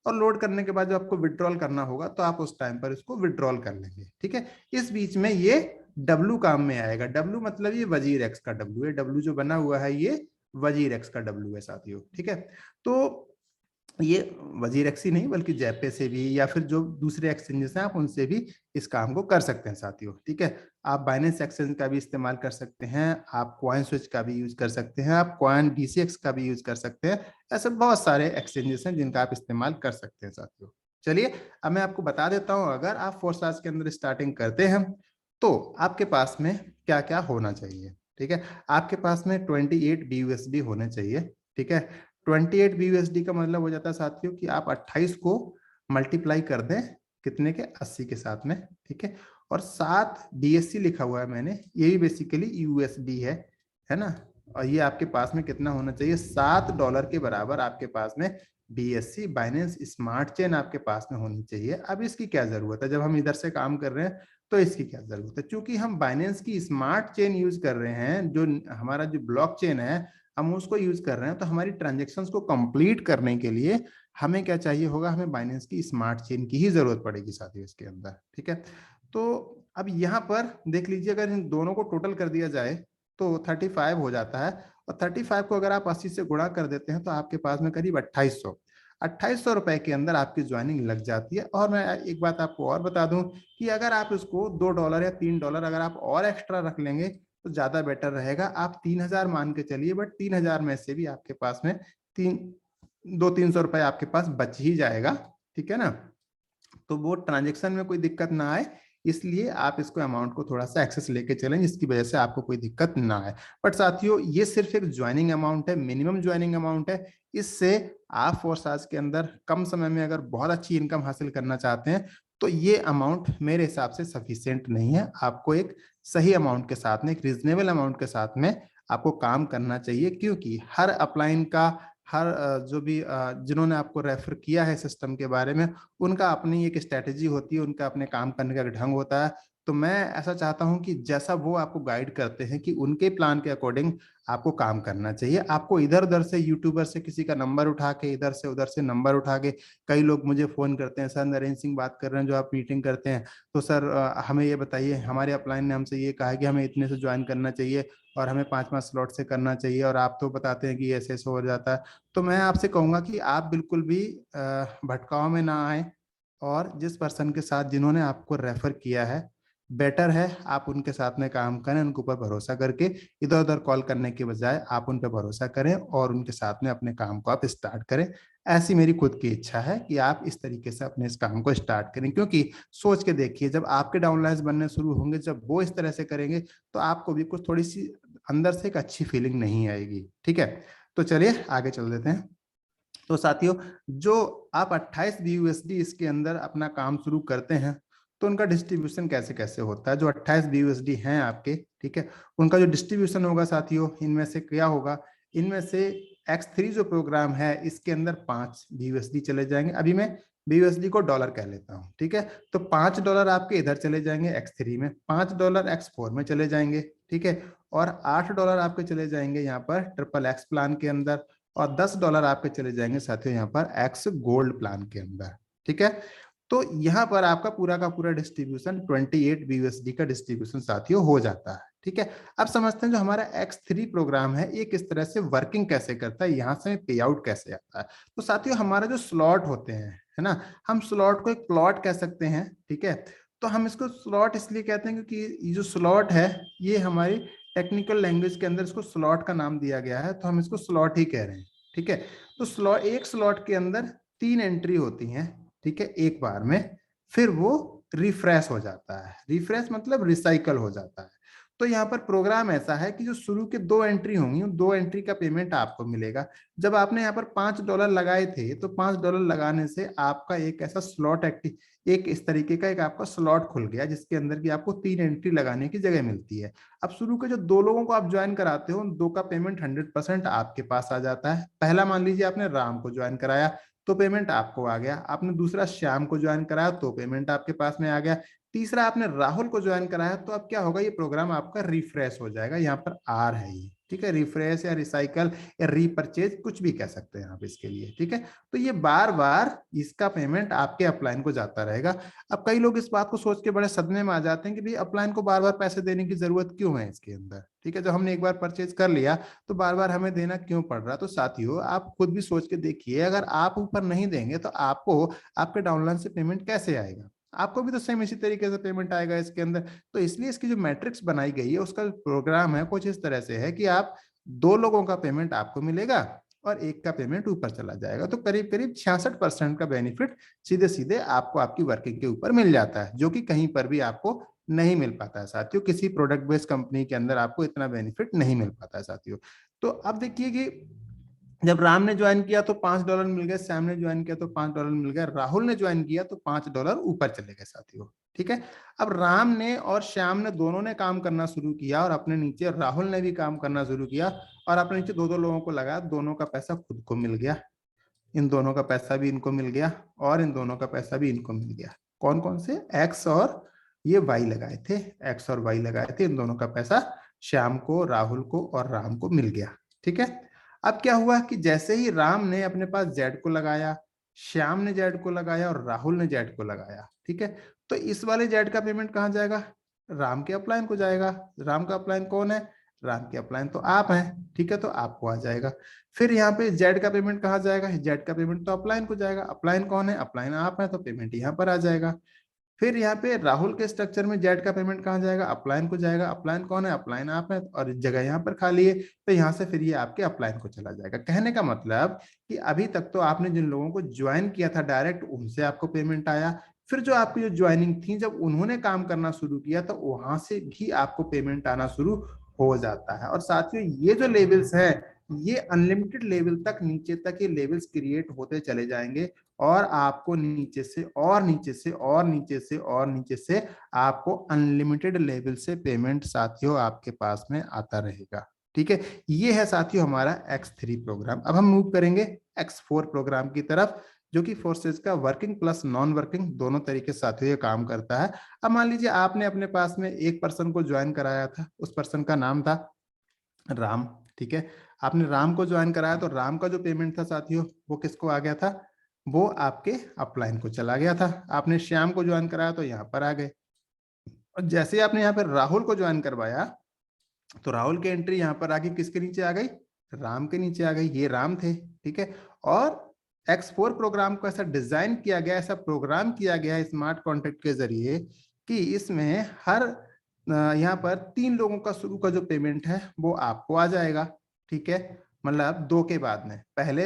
और लोड करने के बाद जब आपको विड्रॉल करना होगा तो आप उस टाइम पर इसको विड्रॉल कर लेंगे। ठीक है, इस बीच में ये डब्लू काम में आएगा। डब्लू मतलब ये वजीर एक्स का डब्लू है। डब्लू जो बना हुआ है ये वजीर एक्स का डब्लू है साथियों। ठीक है, तो ये वजीर एक्स ही नहीं बल्कि जैपे से भी, या फिर जो दूसरे एक्सचेंजेस हैं आप उनसे भी इस काम को कर सकते हैं साथियों। ठीक है, आप बाइनेंस एक्सचेंज का भी इस्तेमाल कर सकते हैं, आप कॉइन स्विच का भी यूज कर सकते हैं, आप कॉइन BCX का भी यूज कर सकते हैं। ऐसे बहुत सारे एक्सचेंजेस हैं जिनका आप इस्तेमाल कर सकते हैं साथियों। चलिए, अब मैं आपको बता देता हूं, अगर आप फोर्साज के अंदर स्टार्टिंग करते हैं तो आपके पास में क्या क्या होना चाहिए। ठीक है, आपके पास में 28 BUSD होने चाहिए। ठीक है, 28 BUSD का मतलब हो जाता है साथियों कि आप 28 को मल्टीप्लाई कर दें कितने के? 80 के साथ में। ठीक है, और 7 BSC लिखा हुआ है मैंने, ये भी बेसिकली USD है ना। और ये आपके पास में कितना होना चाहिए? $7 के बराबर आपके पास में BSC बाइनेंस स्मार्ट चेन आपके पास में होनी चाहिए। अब इसकी क्या जरूरत है? जब हम इधर से काम कर रहे हैं तो इसकी क्या जरूरत है? क्योंकि हम बाइनेंस की स्मार्ट चेन यूज कर रहे हैं, जो हमारा जो ब्लॉक चेन है हम उसको यूज कर रहे हैं, तो हमारी ट्रांजेक्शन्स को कंप्लीट करने के लिए हमें क्या चाहिए होगा? हमें बाइनेंस की स्मार्ट चेन की ही जरूरत पड़ेगी साथियों इसके अंदर। ठीक है, तो अब यहाँ पर देख लीजिए, अगर इन दोनों को टोटल कर दिया जाए तो 35 हो जाता है, और 35 को अगर आप 80 से गुणा कर देते हैं तो आपके पास में करीब 2800 रुपए के अंदर आपकी ज्वाइनिंग लग जाती है। और मैं एक बात आपको और बता दूं कि अगर आप इसको $2 या $3 अगर आप और एक्स्ट्रा रख लेंगे तो ज्यादा बेटर रहेगा। आप 3,000 मान के चलिए, बट 3,000 में से भी आपके पास में 300 रुपए आपके पास बच ही जाएगा। ठीक है ना, तो वो ट्रांजेक्शन में कोई दिक्कत ना आए, इसलिए आप इसको अमाउंट को थोड़ा सा एक्सेस लेके चलें जिसकी वजह से आपको कोई दिक्कत ना आए। बट साथियों, ये सिर्फ एक ज्वाइनिंग अमाउंट है, मिनिमम ज्वाइनिंग अमाउंट है। इससे आप फोर्साज के अंदर कम समय में अगर बहुत अच्छी इनकम हासिल करना चाहते हैं तो ये अमाउंट मेरे हिसाब से सफिशिएंट नहीं है। आपको एक सही अमाउंट के साथ में, एक रीजनेबल अमाउंट के साथ में आपको काम करना चाहिए, क्योंकि हर अपलाइन का, हर जो भी जिन्होंने आपको रेफर किया है सिस्टम के बारे में, उनका अपनी एक स्ट्रेटेजी होती है, उनका अपने काम करने का एक ढंग होता है। तो मैं ऐसा चाहता हूं कि जैसा वो आपको गाइड करते हैं कि उनके प्लान के अकॉर्डिंग आपको काम करना चाहिए। आपको इधर उधर से यूट्यूबर से किसी का नंबर उठा के, इधर से उधर से नंबर उठा के, कई लोग मुझे फोन करते हैं, सर नरेंद्र सिंह बात कर रहे हैं जो आप मीटिंग करते हैं, तो सर हमें ये बताइए, हमारे अपलाइन ने हमसे ये कहा है कि हमें इतने से ज्वाइन करना चाहिए और हमें 5-5 स्लॉट से करना चाहिए, और आप तो बताते हैं कि ऐसे ऐसे हो जाता है। तो मैं आपसे कहूंगा कि आप बिल्कुल भी भटकाव में ना आए, और जिस पर्सन के साथ जिन्होंने आपको रेफर किया है, बेटर है आप उनके साथ में काम करें, उनके ऊपर भरोसा करके। इधर उधर कॉल करने के बजाय आप उन पर भरोसा करें और उनके साथ में अपने काम को आप स्टार्ट करें। ऐसी मेरी खुद की इच्छा है कि आप इस तरीके से अपने इस काम को स्टार्ट करें, क्योंकि सोच के देखिए, जब आपके डाउनलाइंस बनने शुरू होंगे, जब वो इस तरह से करेंगे, तो आपको भी कुछ थोड़ी सी अंदर से एक अच्छी फीलिंग नहीं आएगी। ठीक है, तो चलिए आगे चल देते हैं। तो साथियों, जो आप 28 BUSD इसके अंदर अपना काम शुरू करते हैं, तो उनका डिस्ट्रीब्यूशन कैसे कैसे होता है? जो 28 BUSD हैं आपके, ठीक है, उनका जो डिस्ट्रीब्यूशन होगा साथियों, इनमें से क्या होगा, इनमें से X3 जो प्रोग्राम है इसके अंदर 5 BUSD चले जाएंगे। अभी मैं BUSD को डॉलर कह लेता हूं, ठीक है। तो $5 आपके इधर चले जाएंगे X3 में, $5 X4 में चले जाएंगे, ठीक है। और $8 आपके चले जाएंगे यहाँ पर XXX प्लान के अंदर, और $10 आपके चले जाएंगे साथियों यहाँ पर X गोल्ड प्लान के अंदर, ठीक है। तो यहाँ पर आपका पूरा का पूरा डिस्ट्रीब्यूशन 28 BUSD का डिस्ट्रीब्यूशन साथियों हो जाता है, ठीक है। अब समझते हैं जो हमारा X3 प्रोग्राम है ये किस तरह से वर्किंग कैसे करता है, यहाँ से पे आउट कैसे आता है। तो साथियों हमारा जो स्लॉट होते हैं, है ना, हम स्लॉट को एक प्लॉट कह सकते हैं, ठीक है। तो हम इसको स्लॉट इसलिए कहते हैं क्योंकि ये जो स्लॉट है ये हमारी टेक्निकल लैंग्वेज के अंदर इसको स्लॉट का नाम दिया गया है, तो हम इसको स्लॉट ही कह रहे हैं, ठीक है। तो स्लॉट, एक स्लॉट के अंदर 3 एंट्री होती हैं, ठीक है, एक बार में, फिर वो रिफ्रेश हो जाता है। रिफ्रेश मतलब रिसाइकल हो जाता है। तो यहाँ पर प्रोग्राम ऐसा है कि जो शुरू के 2 एंट्री होंगी, 2 एंट्री का पेमेंट आपको मिलेगा। जब आपने यहाँ पर $5 लगाए थे तो $5 लगाने से आपका एक ऐसा स्लॉट एक्टिव, एक इस तरीके का एक आपका स्लॉट खुल गया जिसके अंदर की आपको 3 एंट्री लगाने की जगह मिलती है। अब शुरू के जो 2 लोगों को आप ज्वाइन कराते हो उन 2 का पेमेंट 100% आपके पास आ जाता है। पहला मान लीजिए आपने राम को ज्वाइन कराया तो पेमेंट आपको आ गया, आपने दूसरा श्याम को ज्वाइन कराया तो पेमेंट आपके पास में आ गया, तीसरा आपने राहुल को ज्वाइन कराया, तो अब क्या होगा, ये प्रोग्राम आपका रिफ्रेश हो जाएगा। यहाँ पर आर है ये, ठीक है, रिफ्रेश या रिसाइकल या रीपरचेज कुछ भी कह सकते हैं आप इसके लिए, ठीक है। तो ये बार बार इसका पेमेंट आपके अपलाइन को जाता रहेगा। अब कई लोग इस बात को सोच के बड़े सदमे में आ जाते हैं कि भाई अपलाइन को बार बार पैसे देने की जरूरत क्यों है इसके अंदर, ठीक है। जब हमने एक बार परचेज कर लिया तो बार बार हमें देना क्यों पड़ रहा। तो साथियों आप खुद भी सोच के देखिए, अगर आप ऊपर नहीं देंगे तो आपको आपके डाउनलाइन से पेमेंट कैसे आएगा, आपको भी तो सेम इसी तरीके से पेमेंट आएगा इसके अंदर। तो इसलिए इसकी जो मैट्रिक्स बनाई गई है उसका प्रोग्राम है कुछ इस तरह से है कि आप 2 लोगों का पेमेंट आपको मिलेगा और एक का पेमेंट ऊपर चला जाएगा। तो करीब करीब 66% का बेनिफिट सीधे सीधे आपको आपकी वर्किंग के ऊपर मिल जाता है, जो कि कहीं पर भी आपको नहीं मिल पाता है साथियों। किसी प्रोडक्ट बेस्ड कंपनी के अंदर आपको इतना बेनिफिट नहीं मिल पाता है साथियों। तो अब देखिए कि जब राम ने ज्वाइन किया तो $5 मिल गए, श्याम ने ज्वाइन किया तो $5 मिल गया, राहुल ने ज्वाइन किया तो $5 ऊपर चले गए साथियों, ठीक है। अब राम ने और श्याम ने दोनों ने काम करना शुरू किया और अपने नीचे राहुल ने भी काम करना शुरू किया और अपने नीचे 2-2 लोगों को लगाया, दोनों का पैसा खुद को मिल गया, इन दोनों का पैसा भी इनको मिल गया और इन दोनों का पैसा भी इनको मिल गया। कौन कौन से, एक्स और ये वाई लगाए थे, एक्स और वाई लगाए थे, इन दोनों का पैसा श्याम को, राहुल को और राम को मिल गया, ठीक है। अब क्या हुआ कि जैसे ही राम ने अपने पास जेड को लगाया, श्याम ने जेड को लगाया और राहुल ने जेड को लगाया, ठीक है। तो इस वाले जेड का पेमेंट कहाँ जाएगा, राम के अपलाइन को जाएगा। राम का अपलाइन कौन है, राम के अपलाइन तो आप हैं, ठीक है, तो आपको आ जाएगा। फिर यहाँ पे जेड का पेमेंट कहाँ जाएगा, जेड का पेमेंट तो अपलाइन को जाएगा। अपलाइन कौन है, अपलाइन आप है, तो पेमेंट यहाँ पर आ जाएगा। फिर यहाँ पे राहुल के स्ट्रक्चर में जेड का पेमेंट कहाँ जाएगा, अपलाइन को जाएगा। अपलाइन कौन है, अपलाइन आप है, और जगह यहाँ पर खाली है तो यहाँ से फिर ये आपके अपलाइन को चला जाएगा। कहने का मतलब कि अभी तक तो आपने जिन लोगों को ज्वाइन किया था डायरेक्ट उनसे आपको पेमेंट आया, फिर जो आपकी जो ज्वाइनिंग थी जब उन्होंने काम करना शुरू किया तो वहां से भी आपको पेमेंट आना शुरू हो जाता है। और साथियों ये जो लेवल्स हैं ये अनलिमिटेड लेवल तक, नीचे तक ये लेवल्स क्रिएट होते चले जाएंगे और आपको नीचे से और नीचे से और नीचे से और नीचे से आपको अनलिमिटेड लेवल से पेमेंट साथियों आपके पास में आता रहेगा, ठीक है। ये है साथियों हमारा X3 प्रोग्राम। अब हम मूव करेंगे X4 प्रोग्राम की तरफ, जो कि फोर्सेज का वर्किंग प्लस नॉन वर्किंग दोनों तरीके से साथियों ये काम करता है। अब मान लीजिए आपने अपने पास में एक पर्सन को ज्वाइन कराया था, उस पर्सन का नाम था राम, ठीक है। आपने राम को ज्वाइन कराया तो राम का जो पेमेंट था साथियों वो किसको आ गया था, वो आपके अपलाइन को चला गया था। आपने श्याम को ज्वाइन कराया तो यहाँ पर आ गए, और जैसे आपने यहाँ पर राहुल को ज्वाइन करवाया तो राहुल की एंट्री यहाँ पर आके किसके नीचे आ गई, राम के नीचे आ गई। ये राम थे, ठीक है। और X4 प्रोग्राम को ऐसा डिजाइन किया गया, ऐसा प्रोग्राम किया गया है स्मार्ट कॉन्ट्रैक्ट के जरिए कि इसमें हर यहाँ पर 3 लोगों का शुरू का जो पेमेंट है वो आपको आ जाएगा, ठीक है। मतलब 2 के बाद में, पहले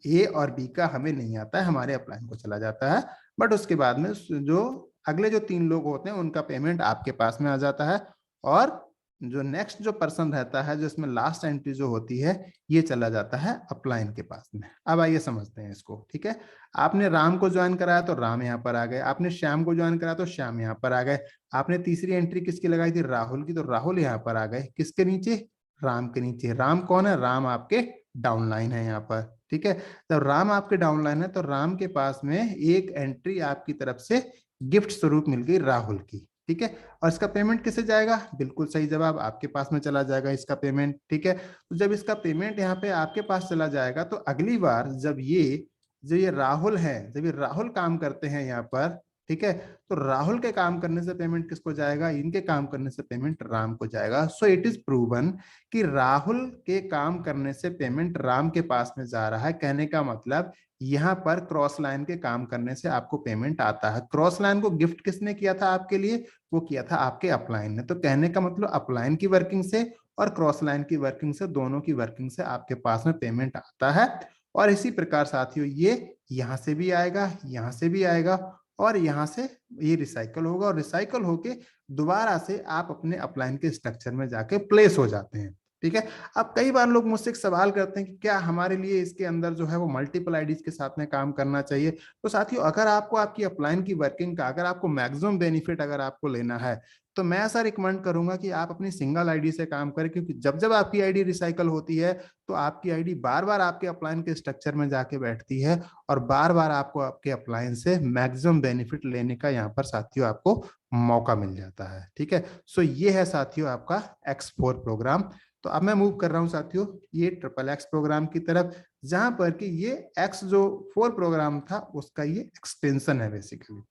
ए और बी का हमें नहीं आता है, हमारे अपलाइन को चला जाता है, बट उसके बाद में जो अगले जो 3 लोग होते हैं उनका पेमेंट आपके पास में आ जाता है, और जो नेक्स्ट जो पर्सन रहता है जो इसमें लास्ट एंट्री जो होती है ये चला जाता है अपलाइन के पास में। अब आइए समझते हैं इसको, ठीक है। आपने राम को ज्वाइन कराया तो राम यहाँ पर आ गए, आपने श्याम को ज्वाइन कराया तो श्याम यहाँ पर आ गए, आपने तीसरी एंट्री किसकी लगाई थी, राहुल की, तो राहुल यहाँ पर आ गए, किसके नीचे, राम के नीचे। राम कौन है? राम आपके डाउनलाइन है यहाँ पर, ठीक है। जब राम आपके डाउनलाइन है तो राम के पास में एक एंट्री आपकी तरफ से गिफ्ट स्वरूप मिल गई राहुल की, ठीक है। और इसका पेमेंट किसे जाएगा? बिल्कुल सही जवाब, आपके पास में चला जाएगा इसका पेमेंट, ठीक है। तो जब इसका पेमेंट यहाँ पे आपके पास चला जाएगा तो अगली बार जब ये राहुल है, जब ये राहुल काम करते हैं यहाँ पर, ठीक है, तो राहुल के काम करने से पेमेंट किसको जाएगा? इनके काम करने से पेमेंट राम को जाएगा। सो इट इज प्रूवन कि राहुल के काम करने से पेमेंट राम के पास में जा रहा है। कहने का मतलब यहाँ पर क्रॉस लाइन के काम करने से आपको पेमेंट आता है। क्रॉस लाइन को गिफ्ट किसने किया था आपके लिए? वो किया था आपके अपलाइन ने। तो कहने का मतलब अपलाइन की वर्किंग से और क्रॉस लाइन की वर्किंग से, दोनों की वर्किंग से आपके पास में पेमेंट आता है। और इसी प्रकार साथियों ये यहां से भी आएगा, यहां से भी आएगा, और यहां से ये रिसाइकल होगा, और रिसाइकल होके दोबारा से आप अपने अपलाइन के स्ट्रक्चर में जाके प्लेस हो जाते हैं, ठीक है। अब कई बार लोग मुझसे एक सवाल करते हैं कि क्या हमारे लिए इसके अंदर जो है वो मल्टीपल आईडीज के साथ में काम करना चाहिए? तो साथियों अगर आपको आपकी अपलाइन की वर्किंग का, अगर आपको मैक्सिमम बेनिफिट अगर आपको लेना है, तो मैं ऐसा रिकमेंड करूंगा कि आप अपनी सिंगल आईडी से काम करें, क्योंकि जब जब आपकी आईडी रिसाइकल होती है तो आपकी आईडी बार बार आपके अपलाइन के स्ट्रक्चर में जाके बैठती है, और बार बार आपको आपके अपलाइन से मैक्सिमम बेनिफिट लेने का यहाँ पर साथियों आपको मौका मिल जाता है, ठीक है। सो ये है साथियों आपका X4 प्रोग्राम। तो अब मैं मूव कर रहा हूं साथियों ये XXX प्रोग्राम की तरफ, जहां पर कि ये X जो 4 प्रोग्राम था उसका ये एक्सटेंशन है। बेसिकली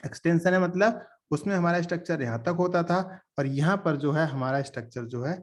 एक्सटेंशन है मतलब उसमें हमारा स्ट्रक्चर यहाँ तक होता था, और यहाँ पर जो है हमारा स्ट्रक्चर जो है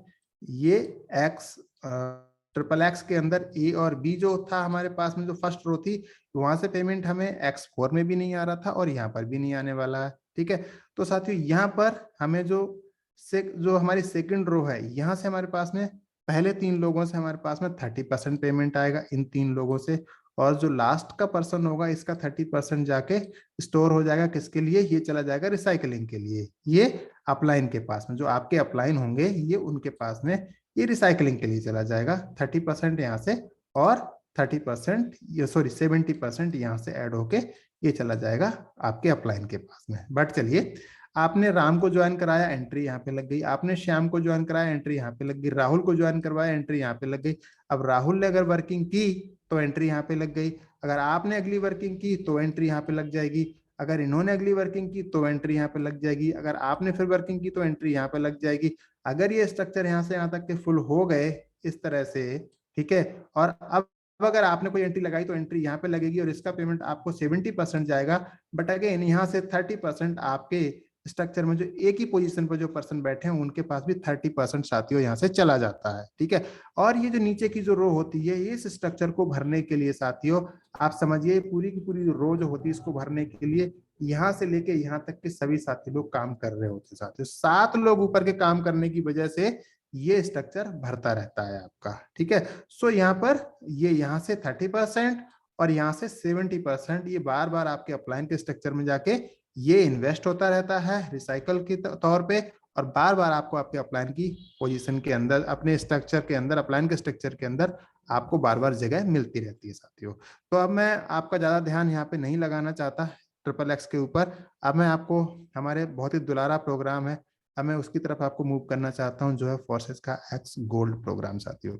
ये XXX के अंदर ए और बी जो था हमारे पास में, जो फर्स्ट रो थी, वहां से पेमेंट हमें X4 में भी नहीं आ रहा था और यहाँ पर भी नहीं आने वाला है, ठीक है। तो साथियों यहाँ पर हमें जो हमारी सेकंड रो है, यहाँ से हमारे पास में पहले 3 लोगों से हमारे पास में 30% पेमेंट आएगा, इन 3 लोगों से। और जो लास्ट का पर्सन होगा इसका 30% जाके स्टोर हो जाएगा किसके लिए? ये चला जाएगा रिसाइकलिंग के लिए, ये अपलाइन के पास में, जो आपके अपलाइन होंगे ये उनके पास में ये रिसाइकलिंग के लिए चला जाएगा। 30% यहाँ से और 30% ये, सॉरी 70% यहाँ से ऐड होके ये चला जाएगा आपके अपलाइन के पास में। बट चलिए, आपने राम को ज्वाइन कराया, एंट्री यहाँ पे लग गई। आपने श्याम को ज्वाइन कराया, एंट्री यहाँ पे लग गई। राहुल को ज्वाइन करवाया, एंट्री यहाँ पे लग गई। अब राहुल ने अगर वर्किंग की तो एंट्री यहाँ पे लग गई। अगर आपने अगली वर्किंग की तो एंट्री यहाँ पे लग जाएगी। अगर इन्होंने अगली वर्किंग की तो एंट्री यहाँ पे लग जाएगी। अगर आपने फिर वर्किंग की तो एंट्री यहाँ पे लग जाएगी। अगर ये स्ट्रक्चर यहाँ से यहाँ तक के फुल हो गए इस तरह से, ठीक है, और अब अगर आपने कोई एंट्री लगाई तो एंट्री यहाँ पे लगेगी और इसका पेमेंट आपको 70% जाएगा। बट अगेन यहाँ से 30% आपके स्ट्रक्चर में जो एक ही पोजीशन पर जो पर्सन बैठे हैं उनके पास भी 30% साथियों यहाँ से चला जाता है, ठीक है। और ये जो नीचे की जो रो होती है इस स्ट्रक्चर को भरने के लिए साथियों, आप समझिए पूरी की पूरी रो जो होती है इसको भरने के लिए यहाँ से लेके यहाँ तक के सभी साथी लोग काम कर रहे होते हैं साथियों। 7 लोग ऊपर के काम करने की वजह से ये स्ट्रक्चर भरता रहता है आपका, ठीक है। सो यहाँ पर ये यहाँ से 30% और यहाँ से 70% ये बार बार आपके अपलाइन के स्ट्रक्चर में जाके ये इन्वेस्ट होता रहता है रिसाइकल के तौर पे, और बार बार आपको आपके अपलाइन की पोजीशन के अंदर, अपने स्ट्रक्चर के अंदर, अपलाइन के स्ट्रक्चर के अंदर आपको बार बार जगह मिलती रहती है साथियों। तो अब मैं आपका ज्यादा ध्यान यहाँ पे नहीं लगाना चाहता XXX के ऊपर। अब मैं आपको हमारे बहुत ही दुलारा प्रोग्राम है, अब मैं उसकी तरफ आपको मूव करना चाहता हूँ, जो है फोर्सेस का X गोल्ड प्रोग्राम साथियों।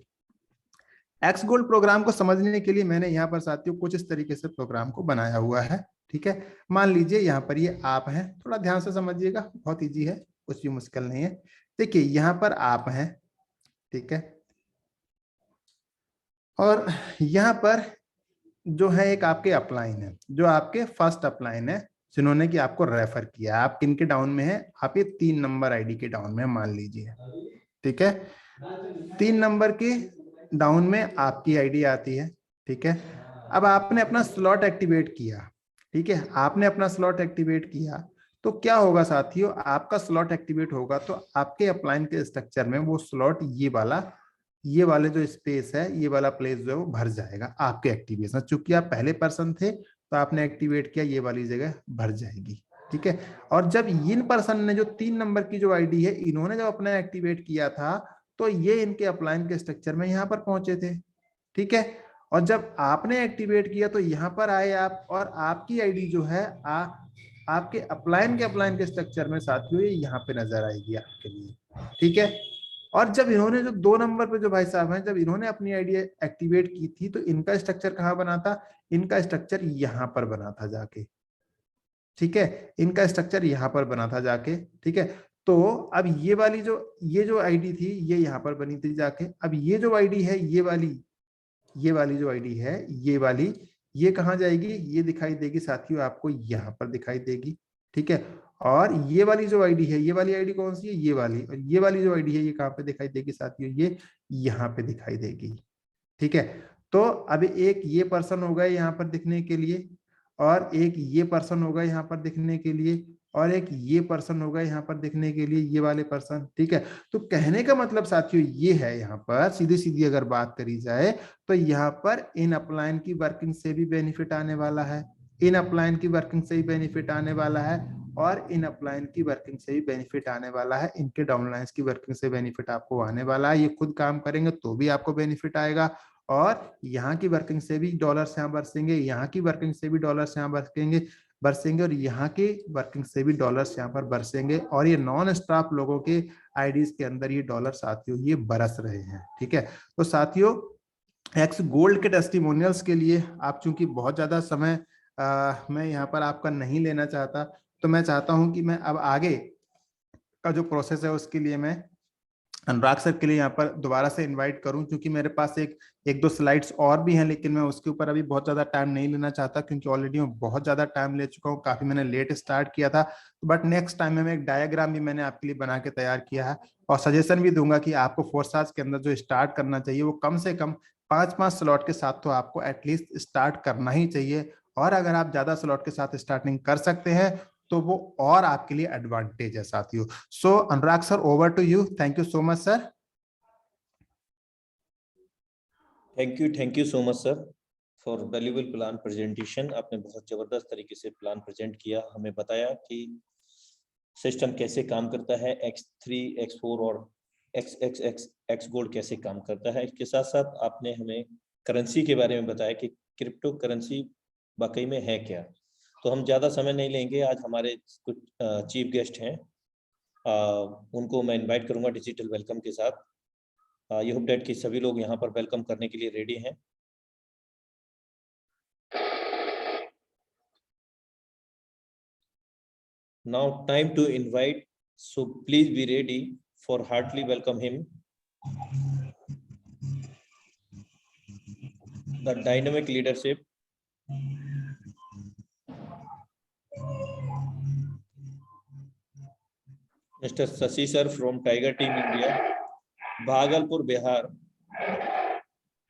X गोल्ड प्रोग्राम को समझने के लिए मैंने यहाँ पर साथियों कुछ इस तरीके से प्रोग्राम को बनाया हुआ है, ठीक है। मान लीजिए यहाँ पर ये आप हैं, थोड़ा ध्यान से समझिएगा, बहुत इजी है, कुछ भी मुश्किल नहीं है। देखिए यहाँ पर आप हैं, ठीक है, और यहाँ पर जो है एक आपके अपलाइन है, जो आपके फर्स्ट अपलाइन है जिन्होंने कि आपको रेफर किया। आप किन के डाउन में है? आप ये 3 नंबर आईडी के डाउन में मान लीजिए, ठीक है। 3 नंबर के डाउन में आपकी आईडी आती है, ठीक है। अब आपने अपना स्लॉट एक्टिवेट किया, ठीक है, आपने अपना स्लॉट एक्टिवेट किया तो क्या होगा साथियों? आपका स्लॉट एक्टिवेट होगा तो आपके अपलाइन के स्ट्रक्चर में वो स्लॉट ये वाले जो स्पेस है, ये वाला प्लेस जो है वो भर जाएगा आपके एक्टिवेशन। चूंकि आप पहले पर्सन थे तो आपने एक्टिवेट किया, ये वाली जगह भर जाएगी, ठीक है। और जब इन पर्सन ने जो 3 नंबर की जो आईडी है, इन्होंने जब अपना एक्टिवेट किया था तो ये इनके अपलाइन के स्ट्रक्चर में यहाँ पर पहुंचे थे, ठीक है। और जब आपने एक्टिवेट किया तो यहाँ पर आए आप, और आपकी आईडी जो है आपके अपलाइन के स्ट्रक्चर में साथियों ये यहाँ पे नजर आएगी आपके लिए, ठीक है। और जब इन्होंने जो 2 नंबर पे जो भाई साहब हैं, जब इन्होंने अपनी आईडी एक्टिवेट की थी तो इनका स्ट्रक्चर कहाँ बना था, इनका स्ट्रक्चर यहाँ पर बना था जाके, ठीक है, इनका स्ट्रक्चर यहाँ पर बना था जाके, ठीक है। तो अब ये जो आईडी थी ये यहाँ पर बनी थी जाके, अब ये जो आईडी है ये वाली जो आईडी है ये वाली, ये कहाँ जाएगी, ये दिखाई देगी साथियों आपको यहाँ पर दिखाई देगी, ठीक है। और ये वाली जो आईडी है, ये वाली आईडी कौन सी है, ये वाली, और ये वाली जो आईडी है ये कहाँ पे दिखाई देगी साथियों, ये यहाँ पे दिखाई देगी, ठीक है। तो अब एक ये पर्सन होगा यहाँ पर दिखने के लिए, और एक ये पर्सन होगा यहाँ पर दिखने के लिए, और एक ये पर्सन होगा यहाँ पर दिखने के लिए, ये वाले पर्सन, ठीक है। तो कहने का मतलब साथियों ये है, यहाँ पर सीधी सीधी अगर बात करी जाए तो यहाँ पर इन अपलाइन की वर्किंग से भी बेनिफिट आने वाला है, इन अपलाइन की वर्किंग से भी बेनिफिट आने वाला है, और इन अपलाइन की वर्किंग से भी बेनिफिट आने वाला है, इनके डाउनलाइंस की वर्किंग से बेनिफिट आपको आने वाला है। ये खुद काम करेंगे तो भी आपको बेनिफिट आएगा, और यहाँ की वर्किंग से भी डॉलर्स यहाँ बरसेंगे, यहाँ की वर्किंग से भी डॉलर्स यहाँ बरसेंगे, और यहाँ के वर्किंग से भी डॉलर्स यहाँ पर बरसेंगे, और ये नॉन स्टॉप लोगों के आईडीज के अंदर ये डॉलर साथियों ये बरस रहे हैं, ठीक है। तो साथियों एक्स गोल्ड के टेस्टिमोनियल्स के लिए आप चूंकि बहुत ज्यादा समय मैं यहाँ पर आपका नहीं लेना चाहता, तो मैं चाहता हूं कि मैं अब आगे का जो प्रोसेस है उसके लिए मैं अनुराग सर के लिए यहाँ पर दोबारा से इनवाइट करूं, क्योंकि मेरे पास एक दो स्लाइड्स और भी हैं, लेकिन मैं उसके ऊपर अभी बहुत ज्यादा टाइम नहीं लेना चाहता, क्योंकि ऑलरेडी मैं बहुत ज्यादा टाइम ले चुका हूँ, काफी मैंने लेट स्टार्ट किया था। बट नेक्स्ट टाइम में एक डायग्राम भी मैंने आपके लिए बना के तैयार किया है, और सजेशन भी दूंगा कि आपको फोर्साज के अंदर जो स्टार्ट करना चाहिए वो कम से कम 5-5 स्लॉट के साथ तो आपको एटलीस्ट स्टार्ट करना ही चाहिए, और अगर आप ज्यादा स्लॉट के साथ स्टार्टिंग कर सकते हैं तो वो और आपके लिए एडवांटेज है साथियों। So Anurag sir, over to you. Thank you so much sir. Thank you so much sir for valuable plan presentation. आपने बहुत जबरदस्त तरीके से प्लान प्रेजेंट किया, हमें बताया कि सिस्टम कैसे काम करता है, X3, X4 और X गोल्ड कैसे काम करता है। इसके साथ साथ आपने हमें करेंसी के बारे में बताया कि क्रिप्टो करेंसी वाकई में है क्या। तो हम ज़्यादा समय नहीं लेंगे, आज हमारे कुछ चीफ गेस्ट हैं, उनको मैं इनवाइट करूंगा डिजिटल वेलकम के साथ। आई होप डेट कि सभी लोग यहाँ पर वेलकम करने के लिए रेडी हैं। Now time to invite, so please be ready for heartily welcome him, the dynamic leadership, Mr. Shashi sir from Tiger Team India, Bhagalpur Bihar.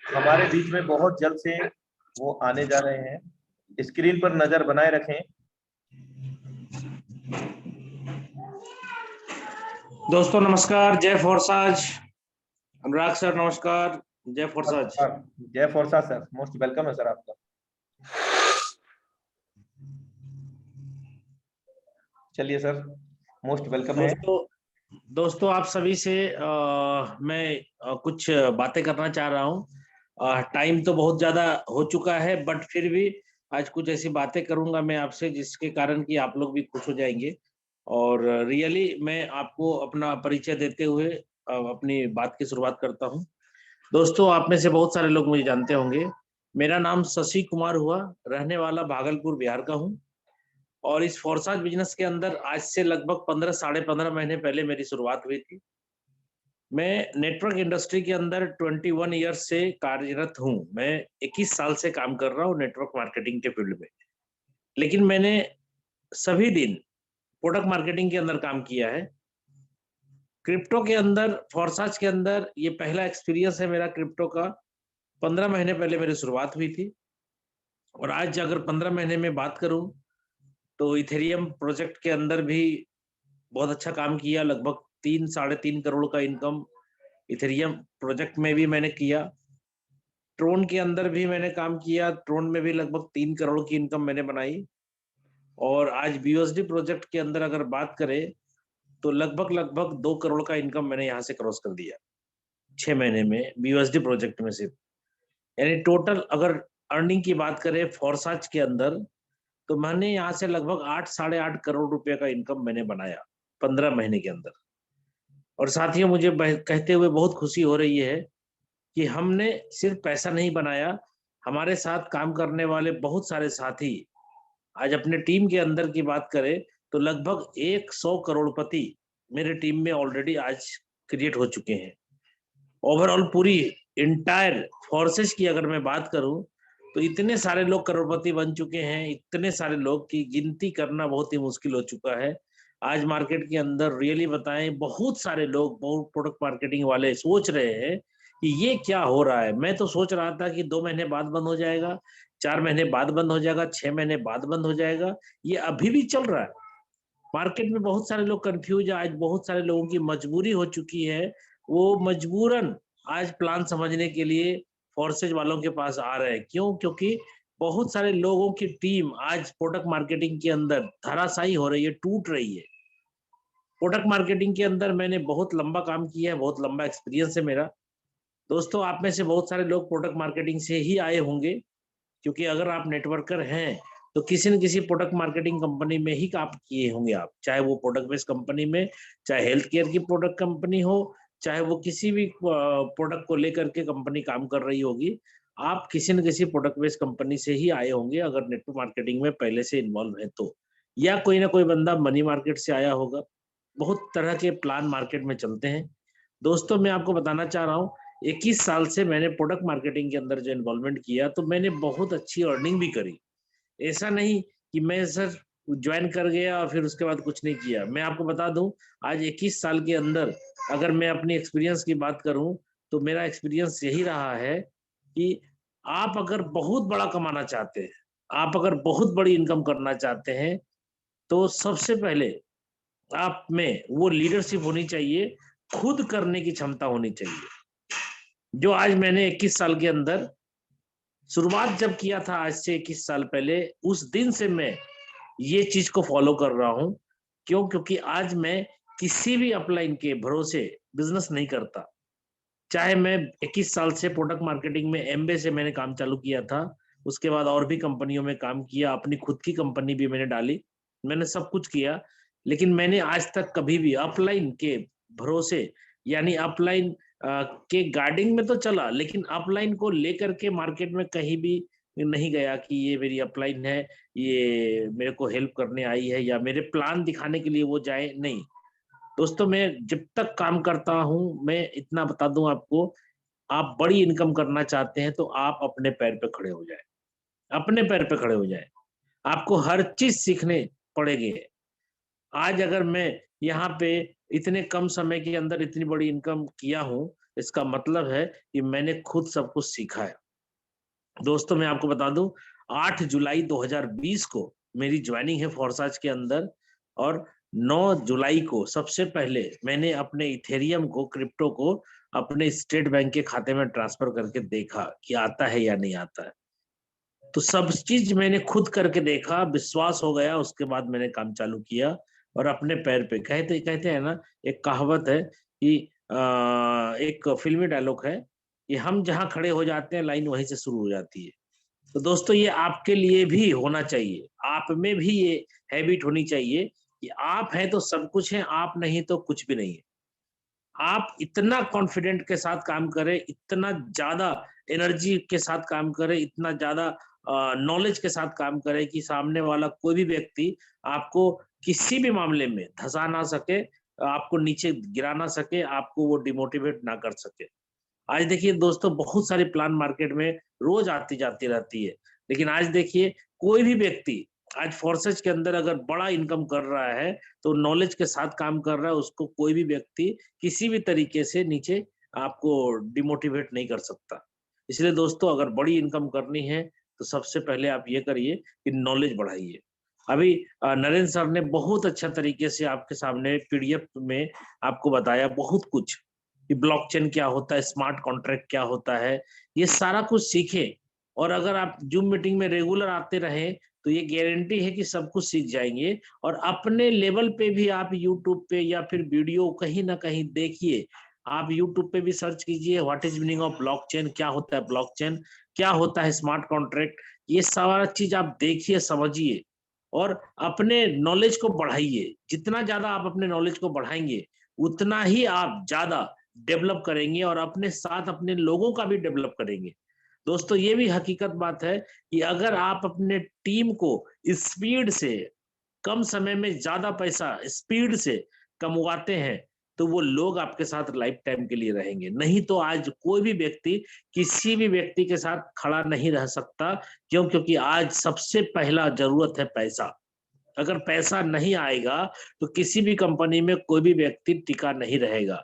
हमारे बीच में बहुत जल्द से वो आने जा रहे हैं, स्क्रीन पर नजर बनाए रखें। दोस्तों नमस्कार, जय फोर्साज। अनुराग सर नमस्कार, जय फोर्साज। जय फोर्साज सर, मोस्ट वेलकम है सर आपका। चलिए सर, मोस्ट वेलकम है। दोस्तों आप सभी से मैं कुछ बातें करना चाह रहा हूँ। टाइम तो बहुत ज्यादा हो चुका है, बट फिर भी आज कुछ ऐसी बातें करूंगा मैं आपसे जिसके कारण कि आप लोग भी खुश हो जाएंगे। और रियली मैं आपको अपना परिचय देते हुए अपनी बात की शुरुआत करता हूं। दोस्तों आप में से बहुत सारे लोग मुझे जानते होंगे, मेरा नाम शशि कुमार हुआ, रहने वाला भागलपुर बिहार का हूं। और इस फोर्साज बिजनेस के अंदर आज से लगभग 15 साढ़े 15 महीने पहले मेरी शुरुआत हुई थी। मैं नेटवर्क इंडस्ट्री के अंदर 21 ईयर्स से कार्यरत हूं। मैं 21 साल से काम कर रहा हूं नेटवर्क मार्केटिंग के फील्ड में, लेकिन मैंने सभी दिन प्रोडक्ट मार्केटिंग के अंदर काम किया है। क्रिप्टो के अंदर, फोर्साज के अंदर ये पहला एक्सपीरियंस है मेरा क्रिप्टो का। 15 महीने पहले मेरी शुरुआत हुई थी, और आज अगर 15 महीने में बात करूं तो इथेरियम प्रोजेक्ट के अंदर भी बहुत अच्छा काम किया। लगभग 3-3.5 करोड़ का इनकम इथेरियम प्रोजेक्ट में भी मैंने किया। ट्रोन के अंदर भी मैंने काम किया, ट्रोन में भी लगभग 3 करोड़ की इनकम मैंने बनाई। और आज BUSD प्रोजेक्ट के अंदर अगर बात करें तो लगभग 2 करोड़ का इनकम मैंने यहाँ से क्रॉस कर दिया 6 महीने में BUSD प्रोजेक्ट में सिर्फ। यानी टोटल अगर अर्निंग की बात करें फोर्साज के अंदर, तो मैंने यहाँ से लगभग 8 साढ़े 8 करोड़ रुपए का इनकम मैंने बनाया 15 महीने के अंदर। और साथियों, मुझे कहते हुए बहुत खुशी हो रही है कि हमने सिर्फ पैसा नहीं बनाया, हमारे साथ काम करने वाले बहुत सारे साथी, आज अपने टीम के अंदर की बात करें तो लगभग 100 करोड़पति मेरे टीम में ऑलरेडी आज क्रिएट हो चुके हैं। ओवरऑल पूरी इंटायर फोर्सेस की अगर मैं बात करूं तो इतने सारे लोग करोड़पति बन चुके हैं, इतने सारे लोग की गिनती करना बहुत ही मुश्किल हो चुका है। आज मार्केट के अंदर रियली बताएं, बहुत सारे लोग, बहुत प्रोडक्ट मार्केटिंग वाले सोच रहे हैं कि ये क्या हो रहा है। मैं तो सोच रहा था कि 2 महीने बाद बंद हो जाएगा, 4 महीने बाद बंद हो जाएगा, 6 महीने बाद बंद हो जाएगा। ये अभी भी चल रहा है। मार्केट में बहुत सारे लोग कंफ्यूज है, आज बहुत सारे लोगों की मजबूरी हो चुकी है, वो मजबूरन आज प्लान समझने के लिए फोर्सेज वालों के पास आ रहे हैं। क्यों? क्योंकि बहुत सारे लोगों की टीम आज प्रोडक्ट मार्केटिंग के अंदर धराशायी हो रही है, टूट रही है। प्रोडक्ट मार्केटिंग के अंदर मैंने बहुत लंबा काम किया है, बहुत लंबा एक्सपीरियंस है मेरा। दोस्तों, आप में से बहुत सारे लोग प्रोडक्ट मार्केटिंग से ही आए होंगे, क्योंकि अगर आप नेटवर्कर हैं तो किसी न किसी प्रोडक्ट मार्केटिंग कंपनी में ही काम किए होंगे आप, चाहे वो प्रोडक्ट बेस्ड कंपनी में, चाहे हेल्थ केयर की प्रोडक्ट कंपनी हो, चाहे वो किसी भी प्रोडक्ट को लेकर के कंपनी काम कर रही होगी। आप किसी न किसी प्रोडक्ट बेस्ड कंपनी से ही आए होंगे अगर नेटवर्क मार्केटिंग में पहले से इन्वॉल्व है तो, या कोई ना कोई बंदा मनी मार्केट से आया होगा। बहुत तरह के प्लान मार्केट में चलते हैं। दोस्तों, मैं आपको बताना चाह रहा हूँ, 21 साल से मैंने प्रोडक्ट मार्केटिंग के अंदर जो इन्वॉल्वमेंट किया तो मैंने बहुत अच्छी अर्निंग भी करी। ऐसा नहीं कि मैं सर ज्वाइन कर गया और फिर उसके बाद कुछ नहीं किया। मैं आपको बता दूं, आज 21 साल के अंदर अगर मैं अपनी एक्सपीरियंस की बात करूं तो मेरा एक्सपीरियंस यही रहा है कि आप अगर बहुत बड़ा कमाना चाहते हैं, आप अगर बहुत बड़ी इनकम करना चाहते हैं, तो सबसे पहले आप में वो लीडरशिप होनी चाहिए, खुद करने की क्षमता होनी चाहिए। जो आज मैंने 21 साल के अंदर शुरुआत जब किया था, आज से 21 साल पहले, उस दिन से मैं ये चीज को फॉलो कर रहा हूं। क्यों? क्योंकि आज मैं किसी भी अपलाइन के भरोसे बिजनेस नहीं करता। चाहे मैं 21 साल से प्रोडक्ट मार्केटिंग में एमबे से मैंने काम चालू किया था, उसके बाद और भी कंपनियों में काम किया, अपनी खुद की कंपनी भी मैंने डाली, मैंने सब कुछ किया, लेकिन मैंने आज तक कभी भी अपलाइन के भरोसे, यानी अपलाइन के गार्डिंग में तो चला, लेकिन अपलाइन को लेकर के मार्केट में कहीं भी नहीं गया कि ये मेरी अपलाइन है, ये मेरे को हेल्प करने आई है या मेरे प्लान दिखाने के लिए वो जाए, नहीं। दोस्तों, मैं जब तक काम करता हूँ, मैं इतना बता दूं आपको, आप बड़ी इनकम करना चाहते हैं तो आप अपने पैर पे खड़े हो जाए, अपने पैर पे खड़े हो जाए। आपको हर चीज सीखने पड़ेगी। आज अगर मैं यहाँ पे इतने कम समय के अंदर इतनी बड़ी इनकम किया हूँ, इसका मतलब है कि मैंने खुद सब कुछ सीखा है। दोस्तों, मैं आपको बता दूं, 8 जुलाई 2020 को मेरी ज्वाइनिंग है फोर्साज के अंदर, और 9 जुलाई को सबसे पहले मैंने अपने इथेरियम को, क्रिप्टो को अपने स्टेट बैंक के खाते में ट्रांसफर करके देखा कि आता है या नहीं आता है। तो सब चीज मैंने खुद करके देखा, विश्वास हो गया, उसके बाद मैंने काम चालू किया और अपने पैर पे। कहते कहते हैं ना, एक कहावत है कि एक फिल्मी डायलॉग है कि हम जहाँ खड़े हो जाते हैं, लाइन वहीं से शुरू हो जाती है। तो दोस्तों, ये आपके लिए भी होना चाहिए, आप में भी ये हैबिट होनी चाहिए कि आप हैं तो सब कुछ है, आप नहीं तो कुछ भी नहीं है। आप इतना कॉन्फिडेंट के साथ काम करें, इतना ज्यादा एनर्जी के साथ काम करें, इतना ज्यादा नॉलेज के साथ काम करें कि सामने वाला कोई भी व्यक्ति आपको किसी भी मामले में धंसा ना सके, आपको नीचे गिरा ना सके, आपको वो डिमोटिवेट ना कर सके। आज देखिए दोस्तों, बहुत सारे प्लान मार्केट में रोज आती जाती रहती है, लेकिन आज देखिए कोई भी व्यक्ति आज फोर्सेज के अंदर अगर बड़ा इनकम कर रहा है तो नॉलेज के साथ काम कर रहा है, उसको कोई भी व्यक्ति किसी भी तरीके से नीचे आपको डिमोटिवेट नहीं कर सकता। इसलिए दोस्तों, अगर बड़ी इनकम करनी है तो सबसे पहले आप ये करिए कि नॉलेज बढ़ाइए। अभी नरेंद्र सर ने बहुत अच्छा तरीके से आपके सामने पीडीएफ में आपको बताया बहुत कुछ कि ब्लॉकचेन क्या होता है, स्मार्ट कॉन्ट्रैक्ट क्या होता है, ये सारा कुछ सीखे। और अगर आप जूम मीटिंग में रेगुलर आते रहे तो ये गारंटी है कि सब कुछ सीख जाएंगे। और अपने लेवल पे भी आप यूट्यूब पे या फिर वीडियो कहीं ना कहीं देखिए, आप यूट्यूब पे भी सर्च कीजिए what is meaning of blockchain, क्या होता है ब्लॉकचेन, क्या होता है स्मार्ट कॉन्ट्रैक्ट, ये सारा चीज आप देखिए, समझिए और अपने नॉलेज को बढ़ाइए। जितना ज्यादा आप अपने नॉलेज को बढ़ाएंगे उतना ही आप ज्यादा डेवलप करेंगे और अपने साथ अपने लोगों का भी डेवलप करेंगे। दोस्तों ये भी हकीकत बात है कि अगर आप अपने टीम को स्पीड से, कम समय में ज्यादा पैसा स्पीड से कमवाते हैं, तो वो लोग आपके साथ लाइफ टाइम के लिए रहेंगे। नहीं तो आज कोई भी व्यक्ति किसी भी व्यक्ति के साथ खड़ा नहीं रह सकता। क्यों? क्योंकि आज सबसे पहला जरूरत है पैसा। अगर पैसा नहीं आएगा तो किसी भी कंपनी में कोई भी व्यक्ति टिका नहीं रहेगा।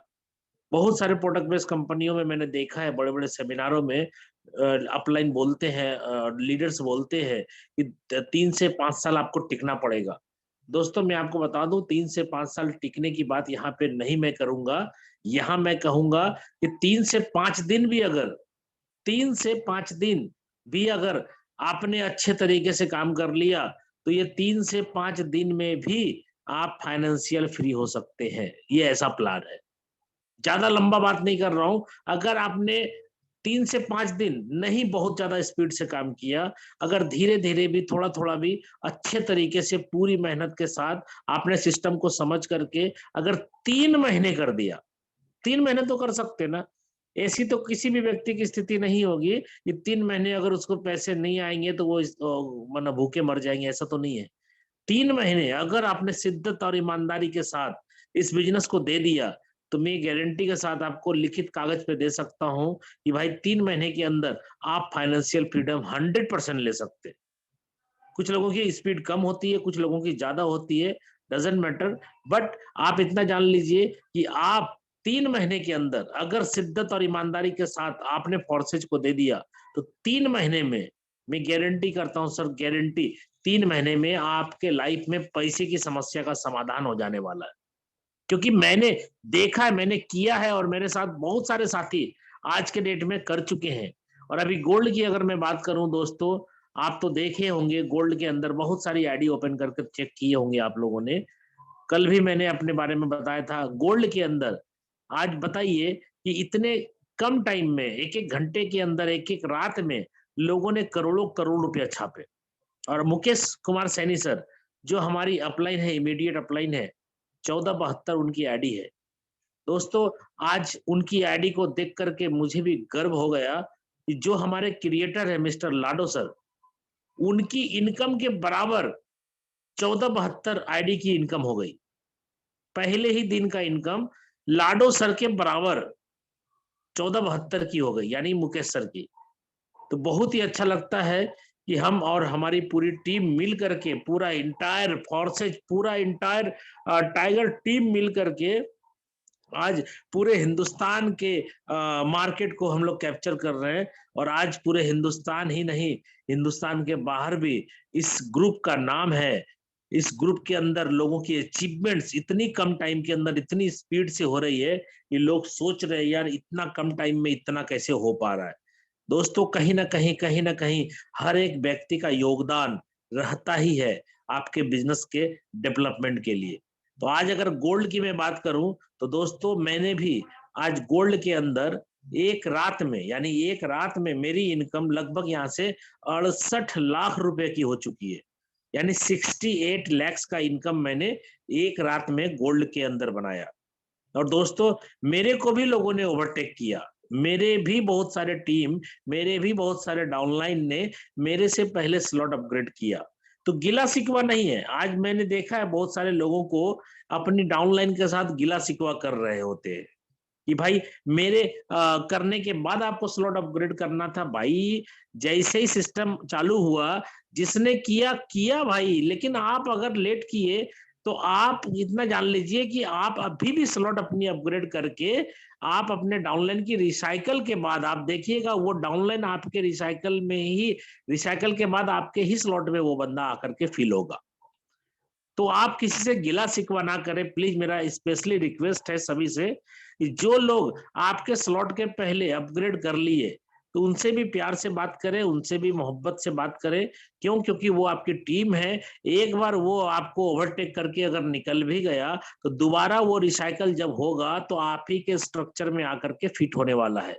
बहुत सारे प्रोडक्ट बेस्ड कंपनियों में मैंने देखा है, बड़े बड़े सेमिनारों में अपलाइन बोलते हैं, लीडर्स बोलते हैं कि 3 से 5 साल आपको टिकना पड़ेगा। दोस्तों मैं आपको बता दूं, 3 से 5 साल टिकने की बात यहाँ पे नहीं मैं करूंगा। यहाँ मैं कहूंगा कि 3 से 5 दिन भी अगर 3 से 5 दिन भी अगर आपने अच्छे तरीके से काम कर लिया, तो ये 3 से 5 दिन में भी आप फाइनेंशियल फ्री हो सकते हैं। ये ऐसा प्लान है। ज्यादा लंबा बात नहीं कर रहा हूं। अगर आपने 3 से 5 दिन नहीं बहुत ज्यादा स्पीड से काम किया, अगर धीरे धीरे भी थोड़ा थोड़ा भी अच्छे तरीके से पूरी मेहनत के साथ आपने सिस्टम को समझ करके अगर 3 महीने कर दिया, 3 महीने तो कर सकते ना। ऐसी तो किसी भी व्यक्ति की स्थिति नहीं होगी कि 3 महीने अगर उसको पैसे नहीं आएंगे तो वो मतलब भूखे मर जाएंगे, ऐसा तो नहीं है। 3 महीने अगर आपने शिद्दत और ईमानदारी के साथ इस बिजनेस को दे दिया, तो मैं गारंटी के साथ आपको लिखित कागज पे दे सकता हूं कि भाई 3 महीने के अंदर आप फाइनेंशियल फ्रीडम 100% ले सकते हैं। कुछ लोगों की स्पीड कम होती है, कुछ लोगों की ज्यादा होती है, डजंट मैटर। बट आप इतना जान लीजिए कि आप 3 महीने के अंदर अगर शिद्दत और ईमानदारी के साथ आपने फोर्सेज को दे दिया, तो 3 महीने में मैं गारंटी करता हूं सर, गारंटी 3 महीने में आपके लाइफ में पैसे की समस्या का समाधान हो जाने वाला है। क्योंकि मैंने देखा है, मैंने किया है और मेरे साथ बहुत सारे साथी आज के डेट में कर चुके हैं। और अभी गोल्ड की अगर मैं बात करूं दोस्तों, आप तो देखे होंगे गोल्ड के अंदर बहुत सारी आईडी ओपन करके चेक किए होंगे आप लोगों ने। कल भी मैंने अपने बारे में बताया था, गोल्ड के अंदर आज बताइए कि इतने कम टाइम में, एक एक घंटे के अंदर, एक एक रात में लोगों ने करोड़ों करोड़ रुपया छापे। और मुकेश कुमार सैनी सर, जो हमारी अपलाइन है, इमीडिएट अपलाइन है, 1472 उनकी आईडी है। दोस्तों आज उनकी आईडी को देख करके मुझे भी गर्व हो गया कि जो हमारे क्रिएटर है मिस्टर लाडो सर, उनकी इनकम के बराबर 1472 आईडी की इनकम हो गई। पहले ही दिन का इनकम लाडो सर के बराबर 1472 की हो गई, यानी मुकेश सर की। तो बहुत ही अच्छा लगता है कि हम और हमारी पूरी टीम मिल करके, पूरा इंटायर फोर्सेज, पूरा इंटायर टाइगर टीम मिल करके आज पूरे हिंदुस्तान के मार्केट को हम लोग कैप्चर कर रहे हैं। और आज पूरे हिंदुस्तान ही नहीं, हिंदुस्तान के बाहर भी इस ग्रुप का नाम है। इस ग्रुप के अंदर लोगों की अचीवमेंट्स इतनी कम टाइम के अंदर इतनी स्पीड से हो रही है कि लोग सोच रहे हैं यार इतना कम टाइम में इतना कैसे हो पा रहा है। दोस्तों कहीं ना कहीं हर एक व्यक्ति का योगदान रहता ही है आपके बिजनेस के डेवलपमेंट के लिए। तो आज अगर गोल्ड की मैं बात करूं, तो दोस्तों मैंने भी आज गोल्ड के अंदर एक रात में, यानी एक रात में मेरी इनकम लगभग यहाँ से 68 लाख रुपए की हो चुकी है। यानी 68 lakhs का इनकम मैंने एक रात में गोल्ड के अंदर बनाया। और दोस्तों मेरे को भी लोगों ने ओवरटेक किया, मेरे भी बहुत सारे टीम, मेरे भी बहुत सारे डाउनलाइन ने मेरे से पहले स्लॉट अपग्रेड किया। तो गिला शिकवा नहीं है। आज मैंने देखा है बहुत सारे लोगों को अपनी डाउनलाइन के साथ गिला शिकवा कर रहे होते हैं कि भाई मेरे करने के बाद आपको स्लॉट अपग्रेड करना था। भाई जैसे ही सिस्टम चालू हुआ, जिसने किया किया भाई, लेकिन आप अगर लेट किए तो आप इतना जान लीजिए कि आप अभी भी स्लॉट अपनी अपग्रेड करके आप अपने डाउनलाइन की रिसाइकल के बाद आप देखिएगा वो डाउनलाइन आपके रिसाइकल में ही, रिसाइकल के बाद आपके ही स्लॉट में वो बंदा आकर के फिल होगा। तो आप किसी से गिला शिकवा ना करें प्लीज। मेरा स्पेशली रिक्वेस्ट है सभी से कि जो लोग आपके स्लॉट के पहले अपग्रेड कर लिए, तो उनसे भी प्यार से बात करें, उनसे भी मोहब्बत से बात करें। क्यों? क्योंकि वो आपकी टीम है। एक बार वो आपको ओवरटेक करके अगर निकल भी गया, तो दोबारा वो रिसाइकल जब होगा तो आप ही के स्ट्रक्चर में आकर के फिट होने वाला है।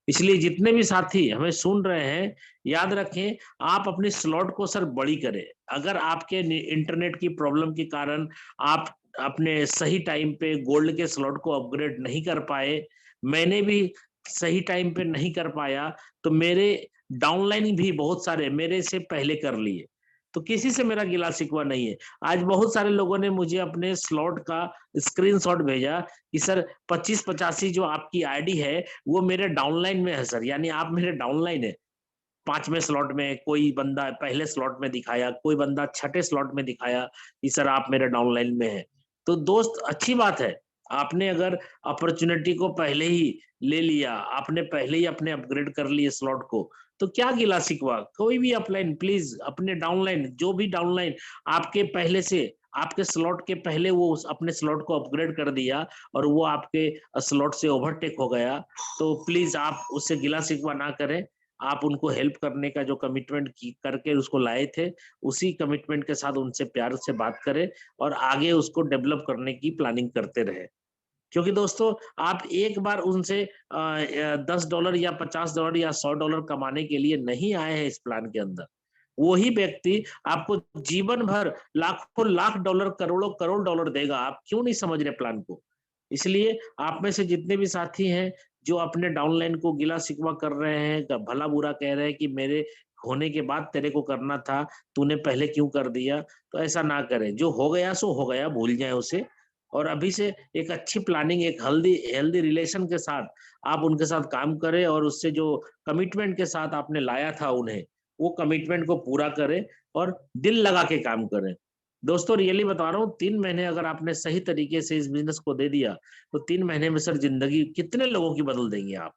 इसलिए जितने भी साथी हमें सुन रहे हैं, याद रखें आप अपनी स्लॉट को सर बड़ी करें। अगर आपके इंटरनेट की प्रॉब्लम के कारण आप अपने सही टाइम पे गोल्ड के स्लॉट को अपग्रेड नहीं कर पाए, मैंने भी सही टाइम पे नहीं कर पाया, तो मेरे डाउनलाइन भी बहुत सारे मेरे से पहले कर लिए, तो किसी से मेरा गिला शिकवा नहीं है। आज बहुत सारे लोगों ने मुझे अपने स्लॉट का स्क्रीनशॉट भेजा कि सर 2585 जो आपकी आईडी है वो मेरे डाउनलाइन में है सर, यानी आप मेरे डाउनलाइन है। 5वें स्लॉट में कोई बंदा पहले स्लॉट में दिखाया, कोई बंदा छठे स्लॉट में दिखाया कि सर आप मेरे डाउनलाइन में हैं। तो दोस्त अच्छी बात है, आपने अगर अपॉर्चुनिटी को पहले ही ले लिया, आपने पहले ही अपने अपग्रेड कर लिए स्लॉट को, तो क्या गिला शिकवा? कोई भी अपलाइन प्लीज अपने डाउनलाइन, जो भी डाउनलाइन आपके पहले से आपके स्लॉट के पहले वो अपने स्लॉट को अपग्रेड कर दिया और वो आपके स्लॉट से ओवरटेक हो गया, तो प्लीज आप उससे गिला शिकवा ना करें। आप उनको हेल्प करने का जो कमिटमेंट करके उसको लाए थे, उसी कमिटमेंट के साथ उनसे प्यार से बात करें और आगे उसको डेवलप करने की प्लानिंग करते रहे। क्योंकि दोस्तों आप एक बार उनसे $10 या $50 या $100 कमाने के लिए नहीं आए हैं इस प्लान के अंदर। वही व्यक्ति आपको जीवन भर लाखों लाख डॉलर, करोड़ों करोड़ डॉलर देगा। आप क्यों नहीं समझ रहे प्लान को? इसलिए आप में से जितने भी साथी हैं जो अपने डाउनलाइन को गिला शिकवा कर रहे हैं, भला बुरा कह रहे हैं कि मेरे होने के बाद तेरे को करना था, तूने पहले क्यों कर दिया? तो ऐसा ना करें। जो हो गया सो हो गया, भूल जाएं उसे और अभी से एक अच्छी प्लानिंग, एक हेल्दी हेल्दी रिलेशन के साथ आप उनके साथ काम करें और उससे जो कमिटमेंट के साथ आपने लाया था उन्हें, वो कमिटमेंट को पूरा करें और दिल लगा के काम करें। दोस्तों रियली बता रहा हूँ, 3 महीने अगर आपने सही तरीके से इस बिज़नेस को दे दिया, तो 3 महीने में सर ज़िंदगी कितने लोगों की बदल देंगे आप।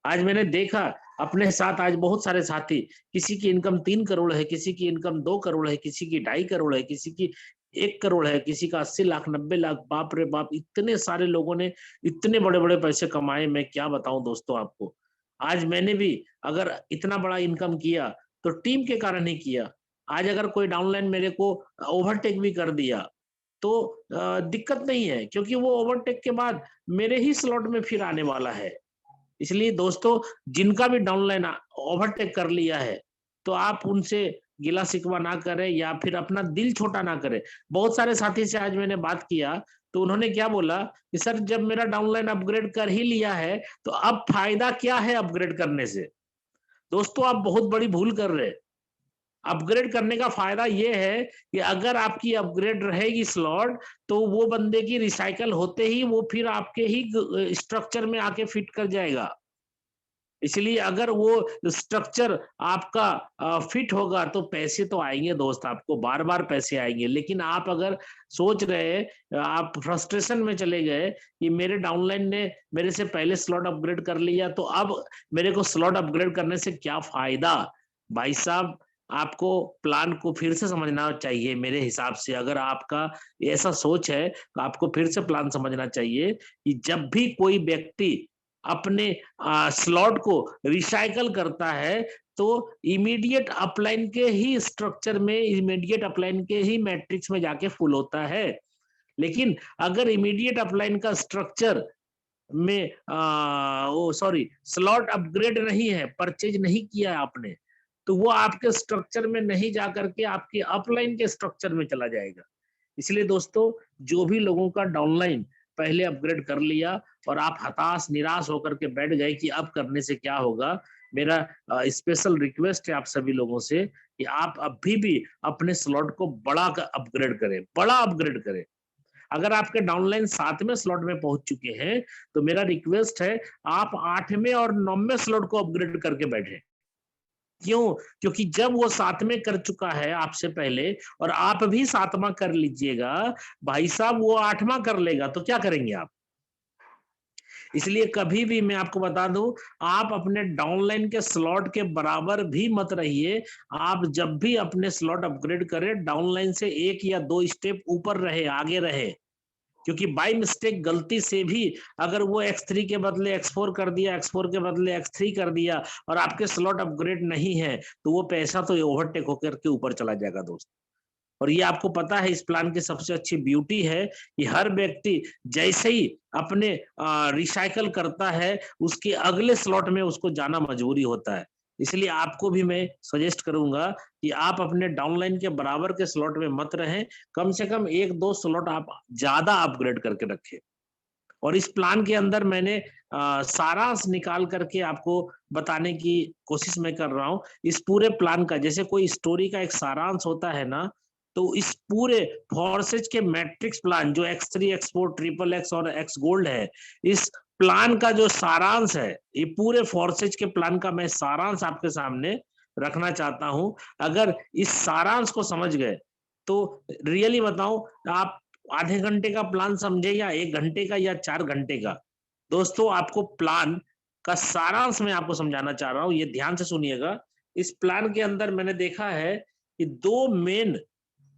आज मैंने देखा अपने साथ आज बहुत सारे साथी, किसी की इनकम 3 करोड़ है, किसी की इनकम 2 करोड़ है, किसी की 2.5 करोड़ है, किसी की 1 करोड़ है, किसी का 80 लाख, 90 लाख, बाप रे बाप! इतने सारे लोगों ने इतने बड़े-बड़े पैसे कमाए, मैं क्या बताऊँ दोस्तों आपको। आज मैंने भी अगर इतना बड़ा इनकम किया, तो टीम के कारण ही किया। आज अगर कोई डाउनलाइन मेरे को ओवरटेक भी कर दिया, तो दिक्कत नहीं है क्योंकि वो ओवरटेक के बाद मेरे ही स्लॉट में फिर आने वाला है। इसलिए दोस्तों जिनका भी डाउनलाइन ओवरटेक कर लिया है, तो आप उनसे गिला शिकवा ना करें या फिर अपना दिल छोटा ना करें। बहुत सारे साथी से आज मैंने बात किया, तो उन्होंने क्या बोला कि सर जब मेरा डाउनलाइन अपग्रेड कर ही लिया है, तो अब फायदा क्या है अपग्रेड करने से? दोस्तों आप बहुत बड़ी भूल कर रहे हैं। अपग्रेड करने का फायदा ये है कि अगर आपकी अपग्रेड रहेगी स्लॉट, तो वो बंदे की रिसाइकल होते ही वो फिर आपके ही स्ट्रक्चर में आके फिट कर जाएगा। इसलिए अगर वो स्ट्रक्चर आपका फिट होगा तो पैसे तो आएंगे दोस्त, आपको बार-बार पैसे आएंगे। लेकिन आप अगर सोच रहे आप फ्रस्ट्रेशन में चले गए कि मेरे डाउनलाइन ने मेरे से पहले स्लॉट अपग्रेड कर लिया, तो अब मेरे को स्लॉट अपग्रेड करने से क्या फायदा? भाई साहब आपको प्लान को फिर से समझना चाहिए मेरे हिसाब से। अगर आपका ऐसा सोच है तो आपको फिर से प्लान समझना चाहिए कि जब भी कोई व्यक्ति अपने स्लॉट को रिसाइकल करता है, तो इमीडिएट अपलाइन के ही स्ट्रक्चर में, इमीडिएट अपलाइन के ही मैट्रिक्स में जाके फुल होता है। लेकिन अगर इमीडिएट अपलाइन का स्ट्रक्चर में वो सॉरी स्लॉट अपग्रेड नहीं है, परचेज नहीं किया है आपने, तो वो आपके स्ट्रक्चर में नहीं जा करके आपके अपलाइन के स्ट्रक्चर में चला जाएगा। इसलिए दोस्तों जो भी लोगों का डाउनलाइन पहले अपग्रेड कर लिया और आप हताश निराश होकर के बैठ गए कि अब करने से क्या होगा, मेरा स्पेशल रिक्वेस्ट है आप सभी लोगों से कि आप अभी भी अपने स्लॉट को बड़ा अपग्रेड करें, बड़ा अपग्रेड करें। अगर आपके डाउनलाइन 7वें स्लॉट में पहुंच चुके हैं, तो मेरा रिक्वेस्ट है आप 8वें और 9वें स्लॉट को अपग्रेड करके बैठे। क्यों? क्योंकि जब वो 7वें कर चुका है आपसे पहले और आप भी 7वां कर लीजिएगा, भाई साहब वो 8वां कर लेगा, तो क्या करेंगे आप? इसलिए कभी भी मैं आपको बता दूं, आप अपने डाउनलाइन के स्लॉट के बराबर भी मत रहिए। आप जब भी अपने स्लॉट अपग्रेड करें, डाउनलाइन से 1 या 2 स्टेप ऊपर रहे, आगे रहे। क्योंकि बाय मिस्टेक गलती से भी अगर वो X3 के बदले X4 कर दिया, X4 के बदले X3 कर दिया और आपके स्लॉट अपग्रेड नहीं है, तो वो पैसा तो ओवरटेक होकर के ऊपर चला जाएगा दोस्त। और ये आपको पता है इस प्लान की सबसे अच्छी ब्यूटी है कि हर व्यक्ति जैसे ही अपने रिसाइकल करता है, उसके अगले स्लॉट में उसको जाना मजबूरी होता है। इसलिए आपको भी मैं सजेस्ट करूंगा कि आप अपने डाउनलाइन के बराबर के स्लॉट में मत रहें, कम से कम 1-2 स्लॉट आप ज्यादा अपग्रेड करके रखें। और इस प्लान के अंदर मैंने सारांश निकाल करके आपको बताने की कोशिश मैं कर रहा हूं। इस पूरे प्लान का जैसे कोई स्टोरी का एक सारांश होता है ना, तो इस पूरे फॉर्सेज के मैट्रिक्स प्लान जो X3, X4, ट्रिपल X और X गोल्ड है, इस प्लान का जो सारांश है, ये पूरे फोर्सेज के प्लान का मैं सारांश आपके सामने रखना चाहता हूं। अगर इस सारांश को समझ गए तो रियली बताऊं, आप आधे घंटे का प्लान समझे या 1 घंटे का या 4 घंटे का, दोस्तों आपको प्लान का सारांश मैं आपको समझाना चाह रहा हूं, ये ध्यान से सुनिएगा। इस प्लान के अंदर मैंने देखा है कि 2 मेन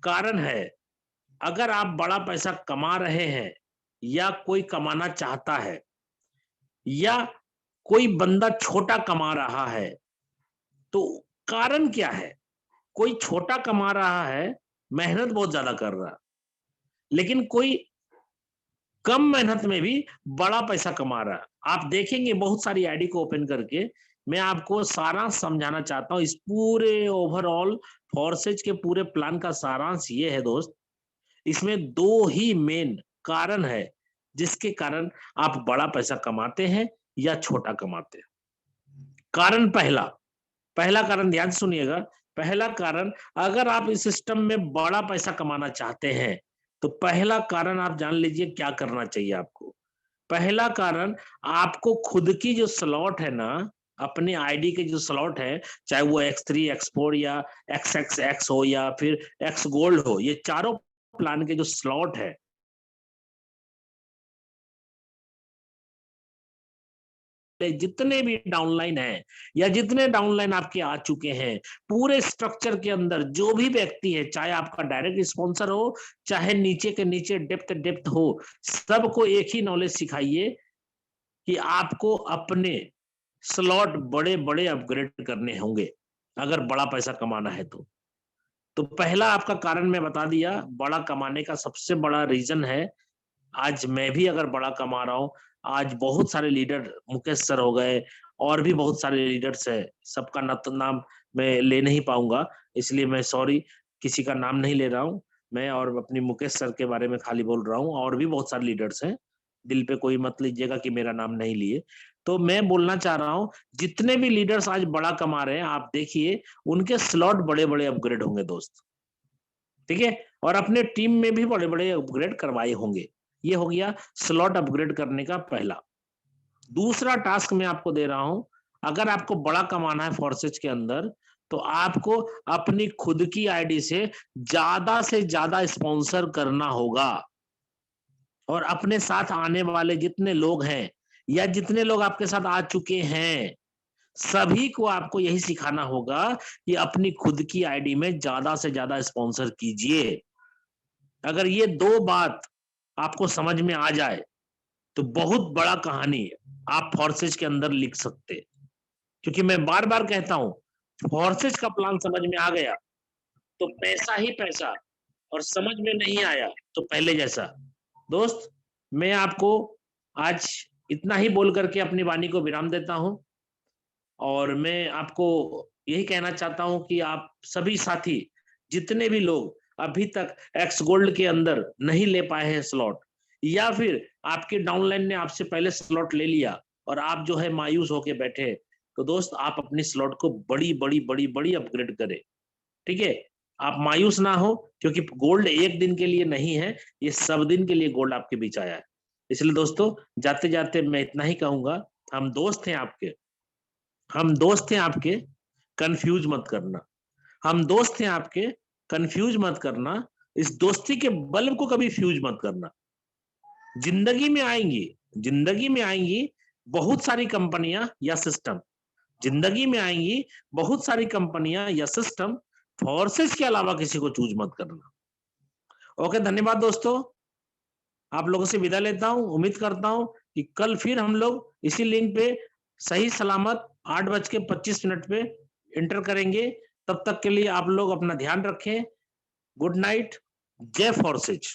कारण है। अगर आप बड़ा पैसा कमा रहे हैं या कोई कमाना चाहता है या कोई बंदा छोटा कमा रहा है, तो कारण क्या है? कोई छोटा कमा रहा है, मेहनत बहुत ज्यादा कर रहा है, लेकिन कोई कम मेहनत में भी बड़ा पैसा कमा रहा है। आप देखेंगे बहुत सारी आईडी को ओपन करके, मैं आपको सारांश समझाना चाहता हूं। इस पूरे ओवरऑल फोर्सेज के पूरे प्लान का सारांश ये है दोस्त, इसमें 2 ही मेन कारण है जिसके कारण आप बड़ा पैसा कमाते हैं या छोटा कमाते हैं। कारण पहला कारण ध्यान से सुनिएगा। पहला कारण, अगर आप इस सिस्टम में बड़ा पैसा कमाना चाहते हैं तो पहला कारण आप जान लीजिए क्या करना चाहिए आपको। पहला कारण, आपको खुद की जो स्लॉट है ना, अपने आईडी के जो स्लॉट है, चाहे वो X3, X4 या XXX हो या फिर X गोल्ड हो, ये चारों प्लान के जो स्लॉट है, जितने भी डाउनलाइन है या जितने डाउनलाइन आपके आ चुके हैं, पूरे स्ट्रक्चर के अंदर जो भी व्यक्ति है, चाहे आपका डायरेक्ट स्पॉन्सर हो, चाहे नीचे के नीचे डेप्थ हो, सबको एक ही नॉलेज सिखाइए कि आपको अपने स्लॉट बड़े बड़े अपग्रेड करने होंगे अगर बड़ा पैसा कमाना है तो पहला आपका कारण मैं बता दिया। बड़ा कमाने का सबसे बड़ा रीजन है, आज मैं भी अगर बड़ा कमा रहा हूं, आज बहुत सारे लीडर, मुकेश सर हो गए और भी बहुत सारे लीडर्स है, सबका नाम मैं ले नहीं पाऊंगा, इसलिए मैं सॉरी, किसी का नाम नहीं ले रहा हूं मैं, और अपनी मुकेश सर के बारे में खाली बोल रहा हूं। और भी बहुत सारे लीडर्स हैं, दिल पे कोई मत लीजिएगा कि मेरा नाम नहीं लिए। तो मैं बोलना चाह रहा हूं, जितने भी लीडर्स आज बड़ा कमा रहे हैं, आप देखिए उनके स्लॉट बड़े बड़े अपग्रेड होंगे दोस्त, ठीक है, और अपने टीम में भी बड़े बड़े अपग्रेड करवाए होंगे। ये हो गया स्लॉट अपग्रेड करने का पहला। दूसरा टास्क मैं आपको दे रहा हूं, अगर आपको बड़ा कमाना है फोर्सेज के अंदर, तो आपको अपनी खुद की आईडी से ज्यादा स्पॉन्सर करना होगा, और अपने साथ आने वाले जितने लोग हैं या जितने लोग आपके साथ आ चुके हैं, सभी को आपको यही सिखाना होगा कि अपनी खुद की आईडी में ज्यादा से ज्यादा स्पॉन्सर कीजिए। अगर ये 2 बात आपको समझ में आ जाए तो बहुत बड़ा कहानी आप फोर्सेज के अंदर लिख सकते, क्योंकि मैं बार बार कहता हूं, फोर्सेज का प्लान समझ में आ गया तो पैसा ही पैसा, और समझ में नहीं आया तो पहले जैसा। दोस्त, मैं आपको आज इतना ही बोल करके अपनी वाणी को विराम देता हूं, और मैं आपको यही कहना चाहता हूं कि आप सभी साथी, जितने भी लोग अभी तक एक्स गोल्ड के अंदर नहीं ले पाए हैं स्लॉट, या फिर आपके डाउनलाइन ने आपसे पहले स्लॉट ले लिया और आप जो है मायूस होके बैठे, तो दोस्त आप अपनी स्लॉट को बड़ी बड़ी बड़ी बड़ी अपग्रेड करें, ठीक है। आप मायूस ना हो, क्योंकि गोल्ड एक दिन के लिए नहीं है, ये सब दिन के लिए गोल्ड आपके बीच आया है। इसलिए दोस्तों, जाते जाते मैं इतना ही कहूंगा, हम दोस्त हैं आपके, हम दोस्त हैं आपके, कंफ्यूज मत करना। हम दोस्त हैं आपके, कंफ्यूज मत करना। इस दोस्ती के बल्ब को कभी फ्यूज मत करना। जिंदगी में आएंगी बहुत सारी कंपनियां या सिस्टम, जिंदगी में आएंगी बहुत सारी कंपनियां या सिस्टम, फोर्सेस के अलावा किसी को चूज मत करना। ओके, धन्यवाद दोस्तों, आप लोगों से विदा लेता हूं। उम्मीद करता हूं कि कल फिर हम लोग इसी लिंक पे सही सलामत 8:25 पे इंटर करेंगे। तब तक के लिए आप लोग अपना ध्यान रखें। गुड नाइट, जय फोर्सेज।